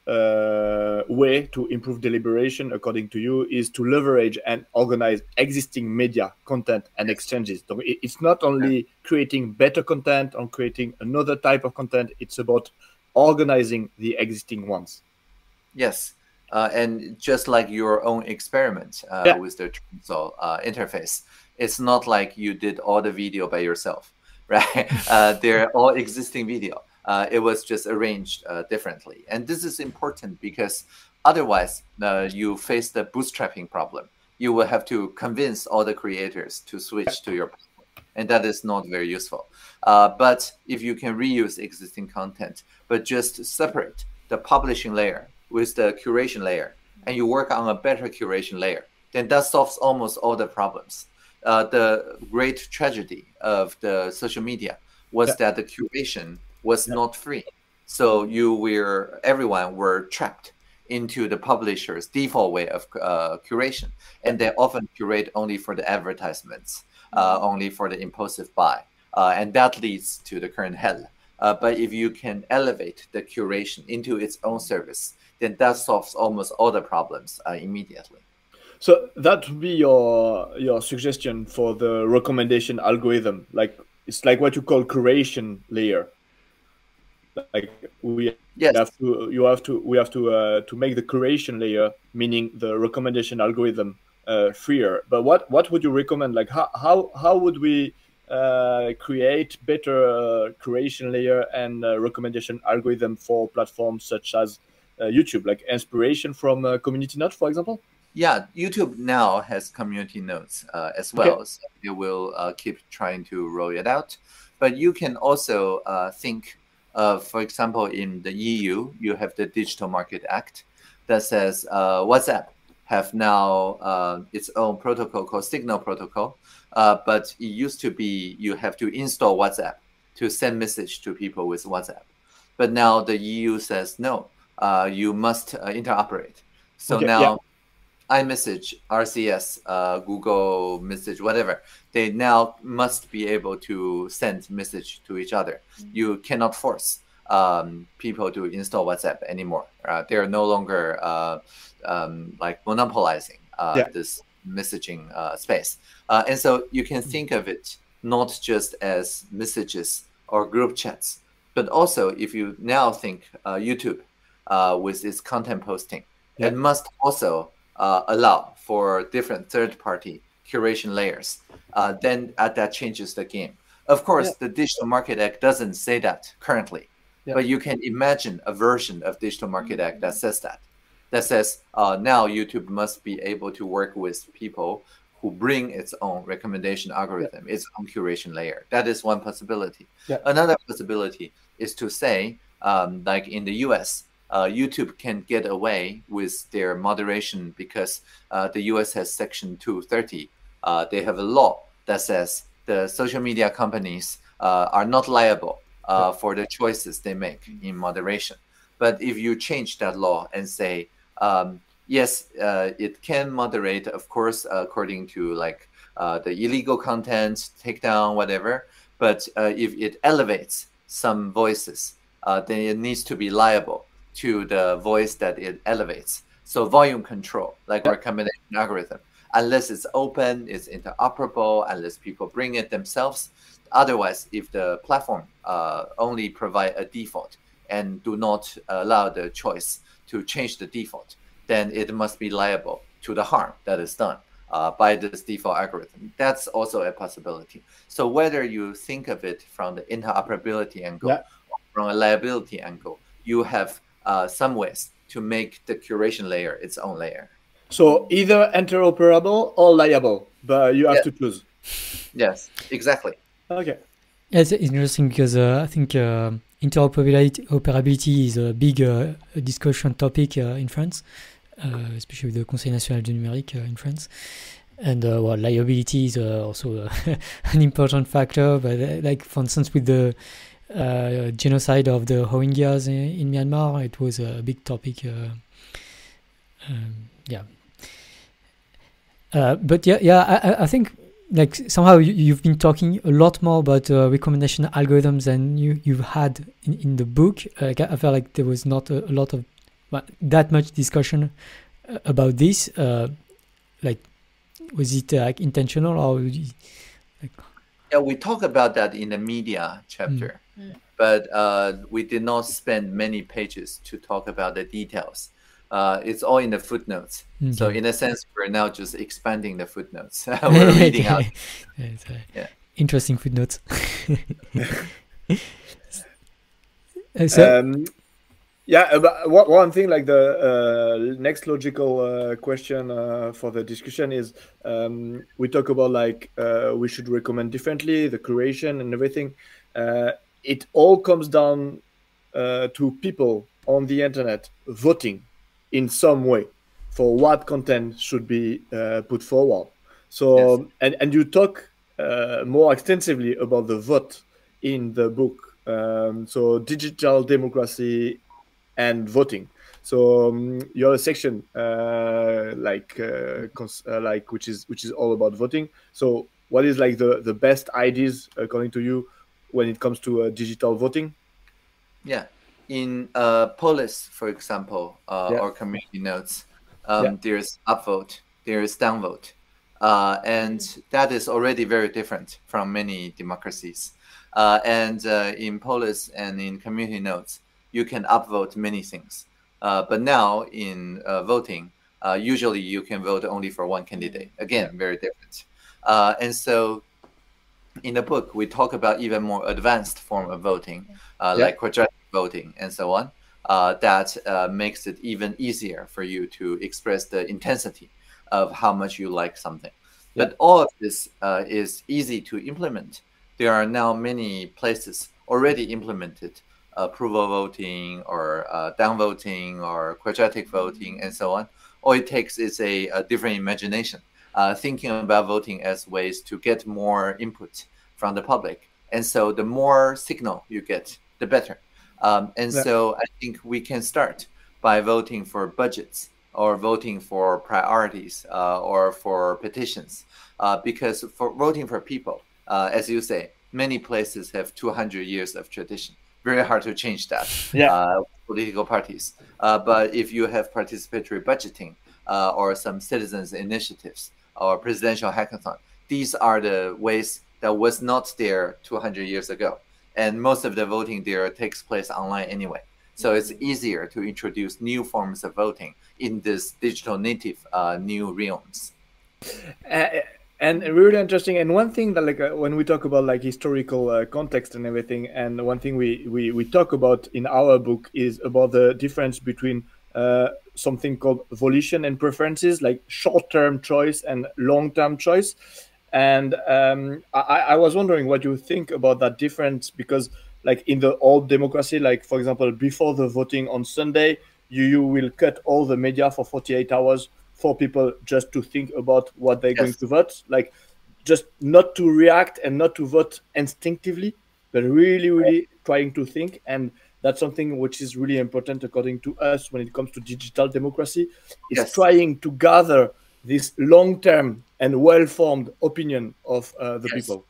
way to improve deliberation, according to you, is to leverage and organize existing media content and exchanges. So it's not only creating better content or creating another type of content, it's about organizing the existing ones. Yes, and just like your own experiment with the Tristan interface, it's not like you did all the video by yourself, right? They're all existing video. It was just arranged differently. And this is important because otherwise you face the bootstrapping problem. You will have to convince all the creators to switch to your platform, and that is not very useful. But if you can reuse existing content, but just separate the publishing layer with the curation layer, and you work on a better curation layer, then that solves almost all the problems. The great tragedy of the social media was that the curation was not free. So everyone were trapped into the publisher's default way of curation. And they often curate only for the advertisements, only for the impulsive buy. And that leads to the current hell. But if you can elevate the curation into its own service, then that solves almost all the problems immediately. So that would be your suggestion for the recommendation algorithm. Like it's like what you call curation layer. Like we have to make the curation layer, meaning the recommendation algorithm, freer. But what would you recommend? Like how would we create better curation layer and recommendation algorithm for platforms such as YouTube, like inspiration from community notes, for example? Yeah, YouTube now has community notes as well. So they will keep trying to roll it out. But you can also think of, for example, in the EU, you have the Digital Market Act that says WhatsApp have now its own protocol called Signal Protocol. But it used to be you have to install WhatsApp to send message to people with WhatsApp. But now the EU says, no, you must interoperate. So now iMessage, RCS, Google Message, whatever, they now must be able to send message to each other. You cannot force people to install WhatsApp anymore. They're no longer like monopolizing this messaging space. And so you can think of it not just as messages or group chats, but also if you now think YouTube with its content posting, it must also allow for different third-party curation layers. Then that changes the game. Of course, the Digital Market Act doesn't say that currently, but you can imagine a version of Digital Market Act that says that. That says now YouTube must be able to work with people who bring its own recommendation algorithm, its own curation layer. That is one possibility. Another possibility is to say, like in the US, YouTube can get away with their moderation because the US has Section 230. They have a law that says the social media companies are not liable for the choices they make in moderation. But if you change that law and say, yes, it can moderate, of course, according to like the illegal content, takedown, whatever. But if it elevates some voices, then it needs to be liable to the voice that it elevates. So volume control, like recommendation algorithm, unless it's open, it's interoperable, unless people bring it themselves. Otherwise, if the platform only provide a default and do not allow the choice to change the default, then it must be liable to the harm that is done by this default algorithm. That's also a possibility. So whether you think of it from the interoperability angle or from a liability angle, you have some ways to make the curation layer its own layer. So either interoperable or liable, but you have to choose. Yes, exactly. Okay. Yeah, it's interesting because I think interoperability is a big discussion topic in France, especially with the Conseil National du Numérique in France. And well, liability is also an important factor. But like, for instance, with the genocide of the Rohingyas in Myanmar, it was a big topic. But I think like somehow you've been talking a lot more about recommendation algorithms than you've had in the book. Like, I felt like there was not a lot of that much discussion about this. Like, was it like intentional or like? Yeah, we talk about that in the media chapter, but we did not spend many pages to talk about the details. It's all in the footnotes. Okay. So in a sense, we're now just expanding the footnotes. We're reading out. Interesting footnotes. But one thing, like the next logical question for the discussion is, we talk about like we should recommend differently, the curation and everything. It all comes down to people on the internet voting in some way for what content should be put forward. So, yes. and you talk more extensively about the vote in the book. So digital democracy and voting. So you have a section which is all about voting. So what is like the best ideas according to you when it comes to digital voting? Yeah, in Polis, for example, or community notes, there's upvote, there's downvote, and that is already very different from many democracies. And in Polis and in community notes, you can upvote many things. But now in voting, usually you can vote only for one candidate. Again, very different. And so in the book, we talk about even more advanced form of voting, like quadratic voting and so on, that makes it even easier for you to express the intensity of how much you like something. But all of this is easy to implement. There are now many places already implemented approval voting or downvoting or quadratic voting and so on. All it takes is a different imagination, thinking about voting as ways to get more input from the public. And so the more signal you get, the better. So I think we can start by voting for budgets or voting for priorities or for petitions, because for voting for people, as you say, many places have 200 years of tradition. Very hard to change that, political parties. But if you have participatory budgeting or some citizens initiatives or presidential hackathon, these are the ways that was not there 200 years ago. And most of the voting there takes place online anyway. So it's easier to introduce new forms of voting in this digital native new realms. And really interesting. And one thing that, like, when we talk about like historical context and everything, and one thing we talk about in our book is about the difference between something called volition and preferences, like short-term choice and long-term choice. And I was wondering what you think about that difference, because like in the old democracy, like for example, before the voting on Sunday, you will cut all the media for 48 hours for people just to think about what they're going to vote, like just not to react and not to vote instinctively, but really trying to think. And that's something which is really important according to us when it comes to digital democracy, is trying to gather this long-term and well-formed opinion of the people.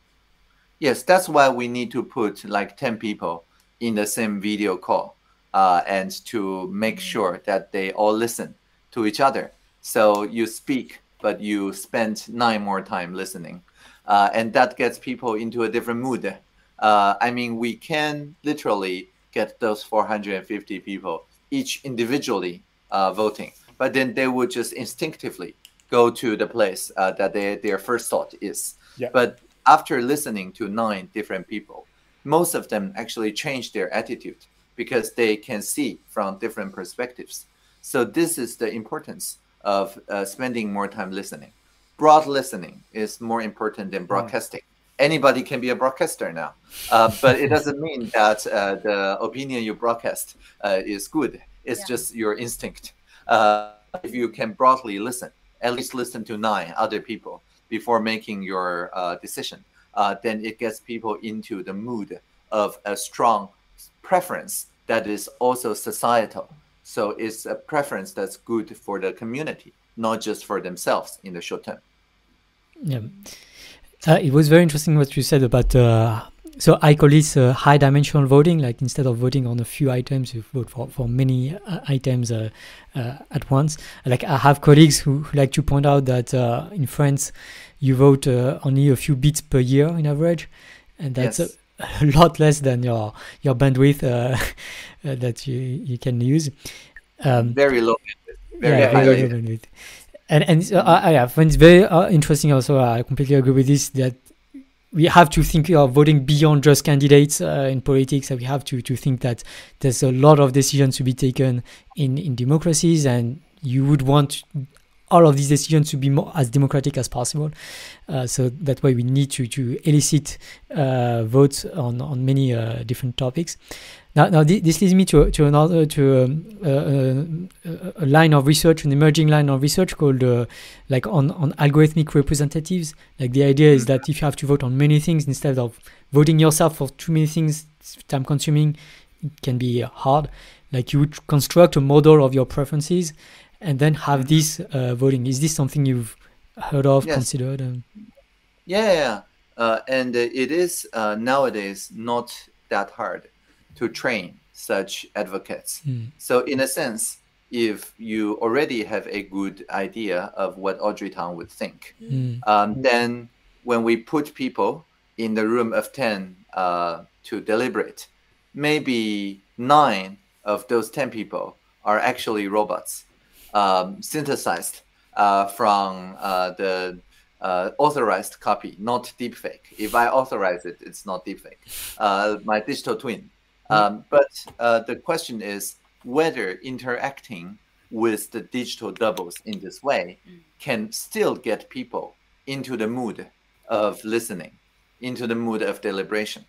Yes, that's why we need to put like 10 people in the same video call and to make sure that they all listen to each other. So you speak, but you spend 9 more time listening. And that gets people into a different mood. I mean, we can literally get those 450 people each individually voting, but then they would just instinctively go to the place that their first thought is. But after listening to 9 different people, most of them actually change their attitude because they can see from different perspectives. So this is the importance of spending more time listening. Broad listening is more important than broadcasting. Anybody can be a broadcaster now, but it doesn't mean that the opinion you broadcast is good. It's just your instinct. If you can broadly listen, at least listen to 9 other people before making your decision, then it gets people into the mood of a strong preference that is also societal. So it's a preference that's good for the community, not just for themselves in the short term. Yeah. It was very interesting what you said about, so I call this high dimensional voting, like instead of voting on a few items, you vote for many items at once. Like I have colleagues who like to point out that in France, you vote only a few bits per year in average, and that's a lot less than your bandwidth that you can use. Very low bandwidth. Very high bandwidth. And I find it's very interesting also, I completely agree with this, that we have to think of voting beyond just candidates in politics. We have to think that there's a lot of decisions to be taken in democracies, and you would want all of these decisions to be more as democratic as possible. So that's why we need to elicit votes on many different topics. Now this leads me to a line of research, an emerging line of research called like on algorithmic representatives. Like the idea is that if you have to vote on many things instead of voting yourself for too many things, it's time consuming, it can be hard. Like you would construct a model of your preferences and then have this voting. Is this something you've heard of, considered? And it is nowadays not that hard to train such advocates. So in a sense, if you already have a good idea of what Audrey Tang would think, then when we put people in the room of 10 to deliberate, maybe 9 of those 10 people are actually robots, synthesized from the authorized copy, not deepfake. If I authorize it, it's not deepfake. My digital twin. But the question is whether interacting with the digital doubles in this way can still get people into the mood of listening, into the mood of deliberation.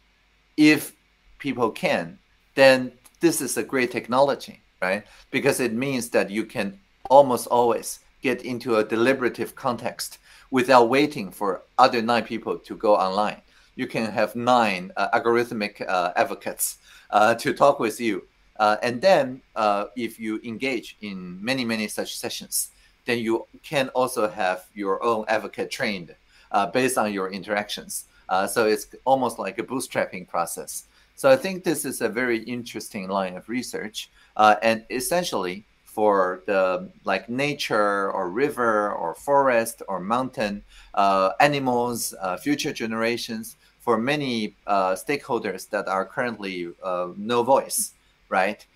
If people can, then this is a great technology, right? Because it means that you can almost always get into a deliberative context without waiting for other 9 people to go online. You can have 9 algorithmic advocates to talk with you. And then if you engage in many such sessions, then you can also have your own advocate trained based on your interactions. So it's almost like a bootstrapping process. So I think this is a very interesting line of research. And essentially for the like nature or river or forest or mountain, animals, future generations, for many stakeholders that are currently no voice, right?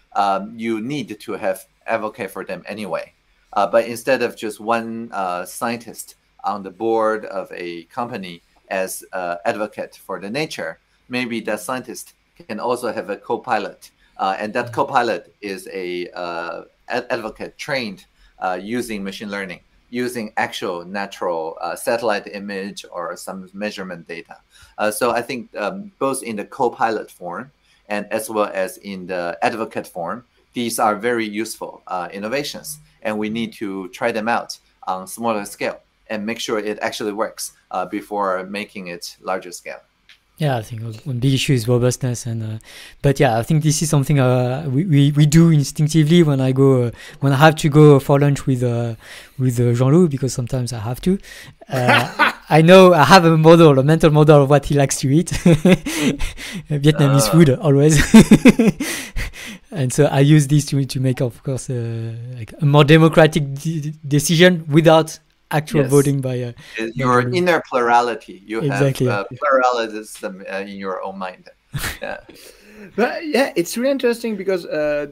You need to have advocate for them anyway. But instead of just one scientist on the board of a company as advocate for the nature, maybe that scientist can also have a co-pilot. And that co-pilot is a advocate trained using machine learning, using actual natural satellite image or some measurement data. So I think both in the co-pilot form and as well as in the advocate form, these are very useful innovations. And we need to try them out on smaller scale and make sure it actually works before making it larger scale. Yeah, I think one big issue is robustness, and but yeah, I think this is something we do instinctively when I go when I have to go for lunch with Jean-Lou, because sometimes I have to. I know I have a mental model of what he likes to eat. Vietnamese food always, and so I use this to make, of course, like a more democratic decision without actual voting by your inner plurality. You have pluralism in your own mind. Yeah. But yeah, it's really interesting because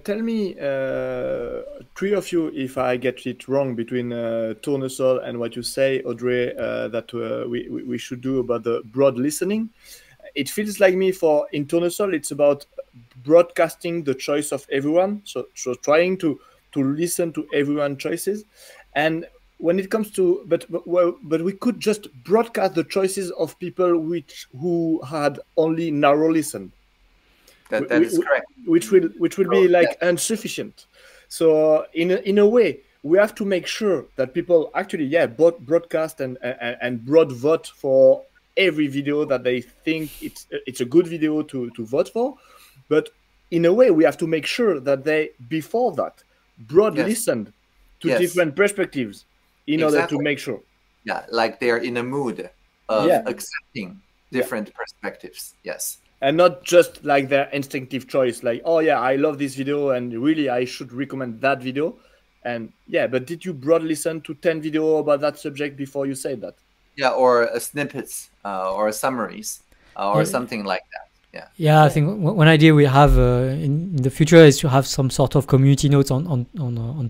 tell me, 3 of you, if I get it wrong, between tournesol and what you say, Audrey, that we should do about the broad listening. It feels like me in tournesol, it's about broadcasting the choice of everyone. So trying to listen to everyone's choices. And when it comes to, but we could just broadcast the choices of people who had only narrow listen. That is correct. Which will be like insufficient. So in a way, we have to make sure that people actually broadcast and broad vote for every video that they think it's a good video to vote for. But in a way, we have to make sure that they before that broad listened to different perspectives in order to make sure. Yeah, like they're in a mood of accepting different perspectives. Yes. And not just like their instinctive choice, like, oh yeah, I love this video and really I should recommend that video. And yeah, but did you broad listen to 10 videos about that subject before you said that? Yeah, or snippets or summaries or something like that. Yeah. Yeah, I think one idea we have in the future is to have some sort of community notes on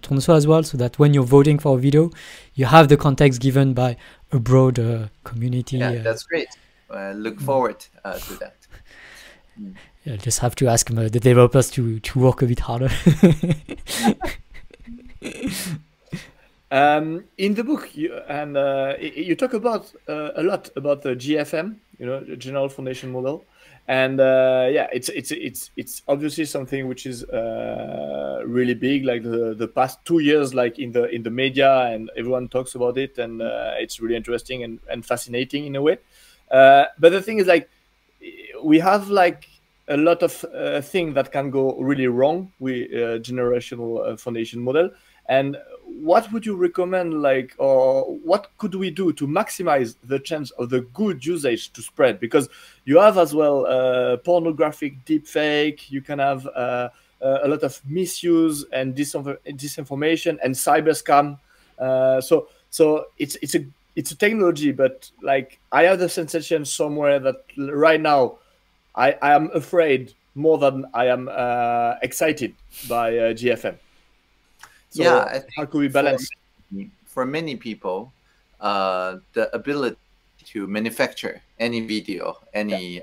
Tonso as well, so that when you're voting for a video, you have the context given by a broad community. Yeah, that's great. Look forward to that. Yeah, just have to ask the developers to work a bit harder. In the book, you talk about a lot about the GFM, the General Foundation Model, and it's obviously something which is really big. Like the past 2 years, like in the media, and everyone talks about it, and it's really interesting and fascinating in a way. But the thing is, like, we have like a lot of things that can go really wrong with generational foundation model. And what would you recommend, like, or what could we do to maximize the chance of the good usage to spread? Because you have as well pornographic deepfake, you can have a lot of misuse and disinformation and cyber scam. So it's a technology, but like I have the sensation somewhere that right now I am afraid more than I am excited by GFM. So I think how could we balance? For many people, the ability to manufacture any video, any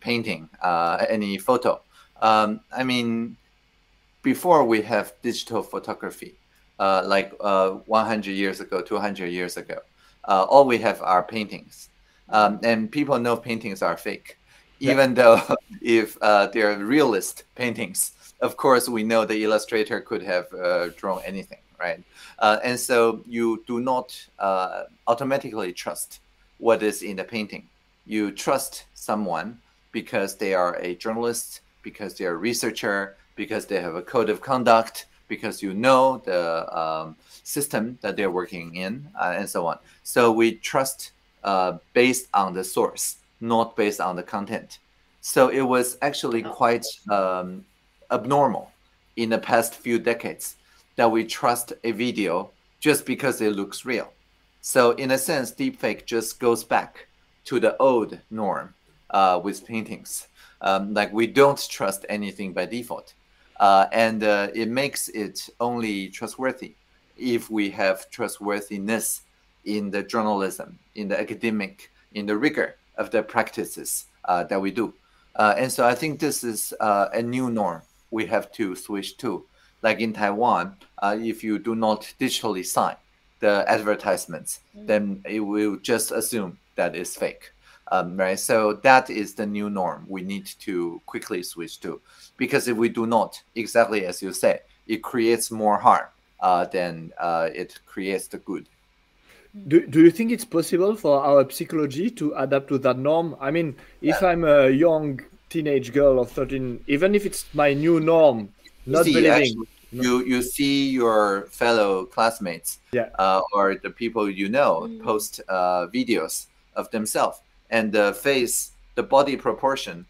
painting, any photo. I mean, before we have digital photography, like 100 years ago, 200 years ago, all we have are paintings. And people know paintings are fake, even though if they're realist paintings. Of course, we know the illustrator could have drawn anything, right? And so you do not automatically trust what is in the painting. You trust someone because they are a journalist, because they are a researcher, because they have a code of conduct, because you know the system that they're working in, and so on. So we trust based on the source, not based on the content. So it was actually quite abnormal in the past few decades that we trust a video just because it looks real. So in a sense, deepfake just goes back to the old norm with paintings. Like we don't trust anything by default. And it makes it only trustworthy if we have trustworthiness in the journalism, in the academic, in the rigor of the practices that we do. And so I think this is a new norm we have to switch to. Like in Taiwan, if you do not digitally sign the advertisements, then it will just assume that it's fake. Right? So that is the new norm we need to quickly switch to. Because if we do not, exactly as you say, it creates more harm than it creates the good. Do you think it's possible for our psychology to adapt to that norm? I mean, if I'm a young teenage girl of 13, even if it's my new norm, not believing. Actually, you see your fellow classmates or the people you know post videos of themselves, and the face, the body proportion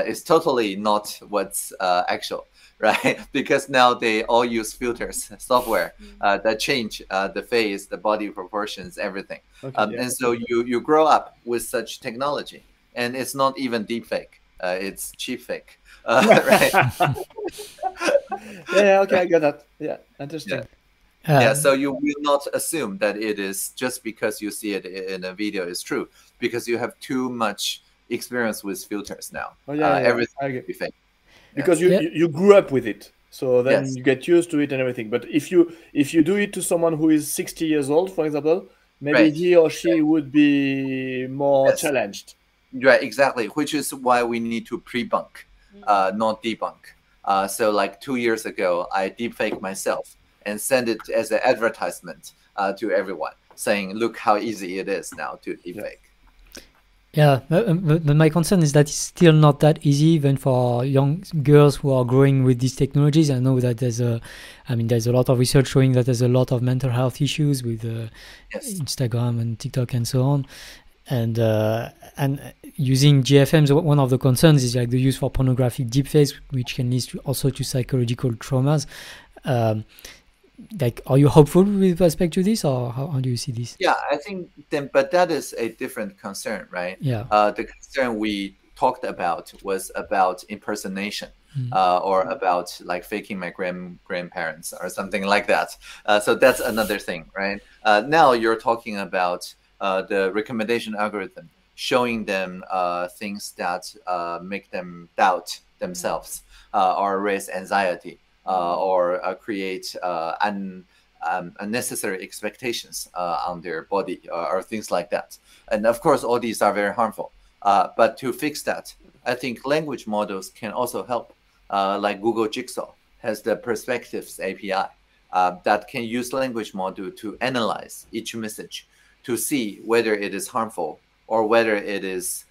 is totally not what's actual. Right, because now they all use filters, software that change the face, the body proportions, everything. And so you grow up with such technology, and it's not even deep fake; it's cheap fake. Right? Okay, I get that. Yeah, interesting. So you will not assume that it is just because you see it in a video is true, because you have too much experience with filters now. Everything will be fake. Because you grew up with it. So then Yes. you get used to it and everything. But if you do it to someone who is 60 years old, for example, maybe Right. he or she would be more Yes. challenged. Right, exactly, which is why we need to pre-bunk, not debunk. So like 2 years ago, I deepfake myself and send it as an advertisement to everyone, saying, look how easy it is now to deepfake. Yeah, but my concern is that it's still not that easy even for young girls who are growing with these technologies. I know that there's a lot of research showing that there's a lot of mental health issues with Yes. Instagram and TikTok and so on. And using GFMs, one of the concerns is like the use for pornographic deepfakes, which can lead also to psychological traumas. Like, are you hopeful with respect to this, or how do you see this? Yeah, I think then, but that is a different concern, right? Yeah. The concern we talked about was about impersonation, or about like faking my grandparents or something like that. So that's another thing, right? Now you're talking about the recommendation algorithm showing them things that make them doubt themselves, or raise anxiety, or create unnecessary expectations on their body, or things like that. And of course, all these are very harmful. But to fix that, I think language models can also help. Like Google Jigsaw has the Perspectives API that can use language model to analyze each message to see whether it is harmful or whether it is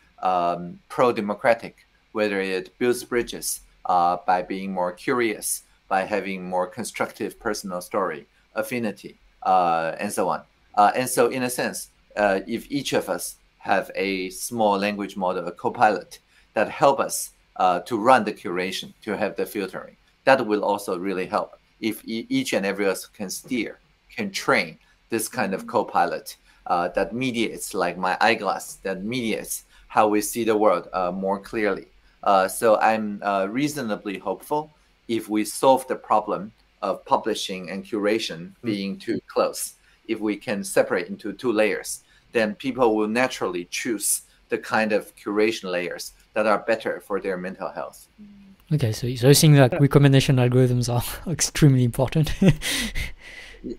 pro-democratic, whether it builds bridges by being more curious, by having more constructive personal story, affinity, and so on. And so in a sense, if each of us have a small language model, a copilot that help us to run the curation, to have the filtering, that will also really help. If each and every us can steer, can train this kind of copilot that mediates, like my eyeglass, that mediates how we see the world more clearly. So I'm reasonably hopeful if we solve the problem of publishing and curation being too close. If we can separate into two layers, then people will naturally choose the kind of curation layers that are better for their mental health. Okay, so you think that recommendation algorithms are extremely important.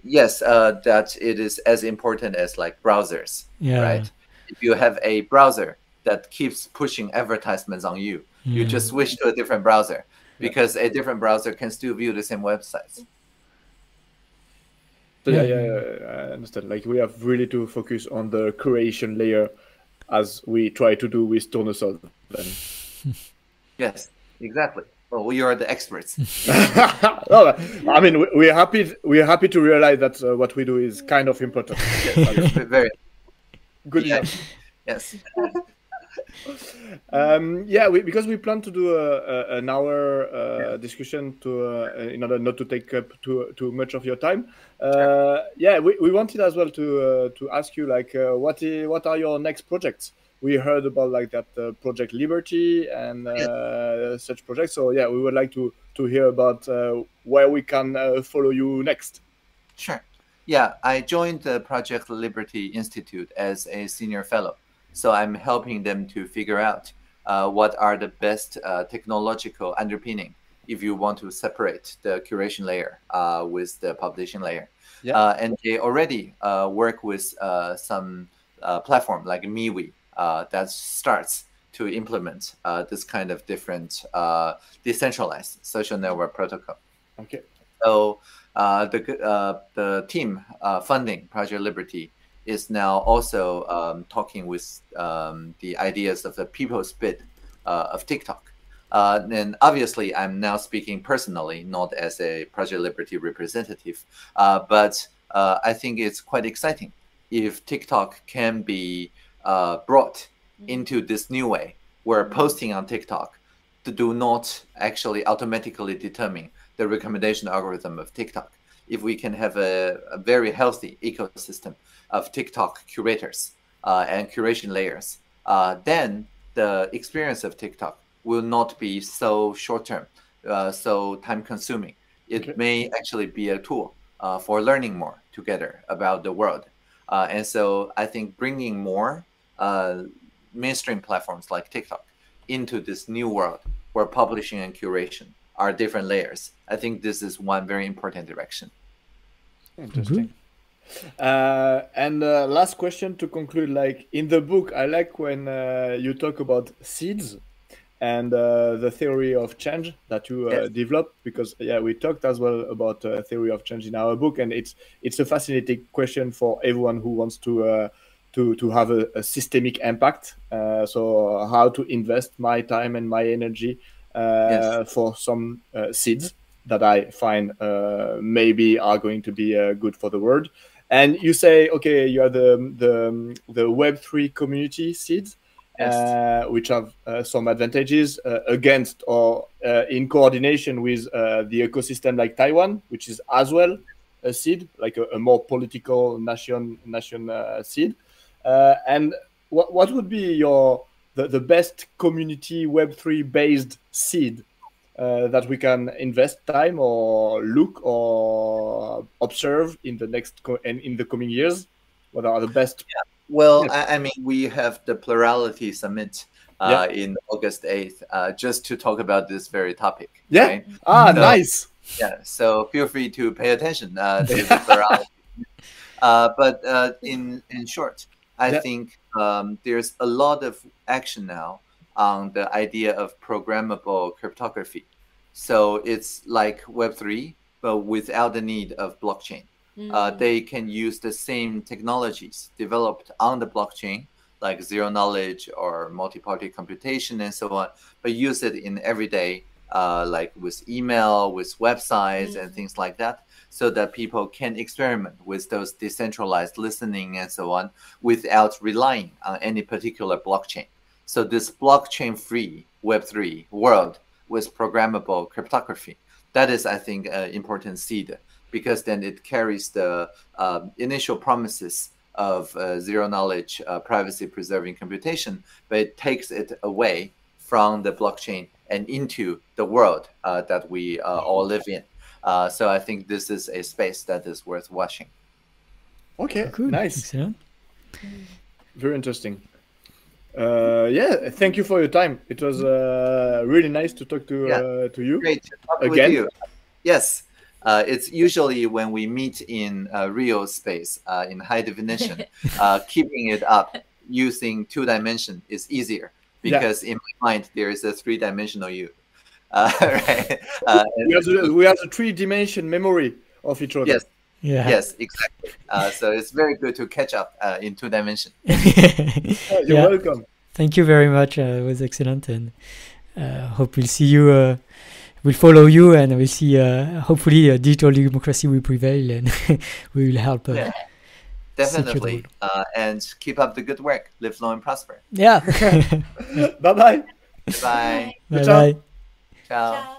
Yes, that it is as important as like browsers, right? If you have a browser that keeps pushing advertisements on you, you just switch to a different browser, because a different browser can still view the same websites. So I understand. Like, we have really to focus on the curation layer, as we try to do with Tournesol. Yes, exactly. Well, we are the experts. No, I mean, we're happy to realize that what we do is kind of important. Yes, very good enough. Yes. Because we plan to do an hour discussion in order not to take up too much of your time. We wanted as well to ask you, like, what are your next projects? We heard about like that Project Liberty and such projects. So we would like to hear about where we can follow you next. Sure. Yeah, I joined the Project Liberty Institute as a senior fellow. So I'm helping them to figure out what are the best technological underpinning if you want to separate the curation layer with the publishing layer. And they already work with some platform like MeWe that starts to implement this kind of different decentralized social network protocol. Okay. So the team funding Project Liberty is now also talking with the ideas of the people's bid of TikTok. And obviously, I'm now speaking personally, not as a Project Liberty representative, but I think it's quite exciting if TikTok can be brought into this new way, where posting on TikTok do not actually automatically determine the recommendation algorithm of TikTok. If we can have a very healthy ecosystem of TikTok curators and curation layers, then the experience of TikTok will not be so short-term, so time-consuming. It may actually be a tool for learning more together about the world. And so I think bringing more mainstream platforms like TikTok into this new world where publishing and curation are different layers. I think this is one very important direction. Interesting. And last question to conclude, like in the book, I like when you talk about seeds and the theory of change that you developed, because we talked as well about theory of change in our book, and it's a fascinating question for everyone who wants to have a systemic impact. So how to invest my time and my energy for some seeds that I find maybe are going to be good for the world. And you say, okay, you are the Web3 community seeds, which have some advantages against or in coordination with the ecosystem like Taiwan, which is as well a seed, like a more political nation seed. And what would be the best community Web3 based seed that we can invest time or look or observe in the coming years? What are the best? Well, I mean, we have the Plurality Summit in August 8th, just to talk about this very topic. Yeah. Right? Nice. Yeah. So feel free to pay attention to the plurality. But in short, I think there's a lot of action now on the idea of programmable cryptography. So it's like Web3, but without the need of blockchain. They can use the same technologies developed on the blockchain, like zero knowledge or multi-party computation and so on, but use it in everyday, like with email, with websites and things like that, so that people can experiment with those decentralized listening and so on without relying on any particular blockchain. So this blockchain-free Web3 world with programmable cryptography, that is, I think, an important seed, because then it carries the initial promises of zero knowledge, privacy preserving computation, but it takes it away from the blockchain and into the world that we all live in. So I think this is a space that is worth watching. Okay, Good. nice. Excellent. Very interesting. Thank you for your time. It was really nice to talk to you. Great to talk again. with you. Yes. It's usually when we meet in real space, in high definition, keeping it up using 2-dimension is easier, because in my mind there is a 3-dimensional you. Right? We have a 3-dimension memory of each other. Yes. Yeah. Yes, exactly. So it's very good to catch up in 2-dimension. You're welcome. Thank you very much. It was excellent, and hope we'll see you. We'll follow you, and we'll see. Hopefully, digital democracy will prevail, and we will help. Definitely. And keep up the good work. Live long and prosper. Yeah. Bye-bye. Bye. Bye. Ciao.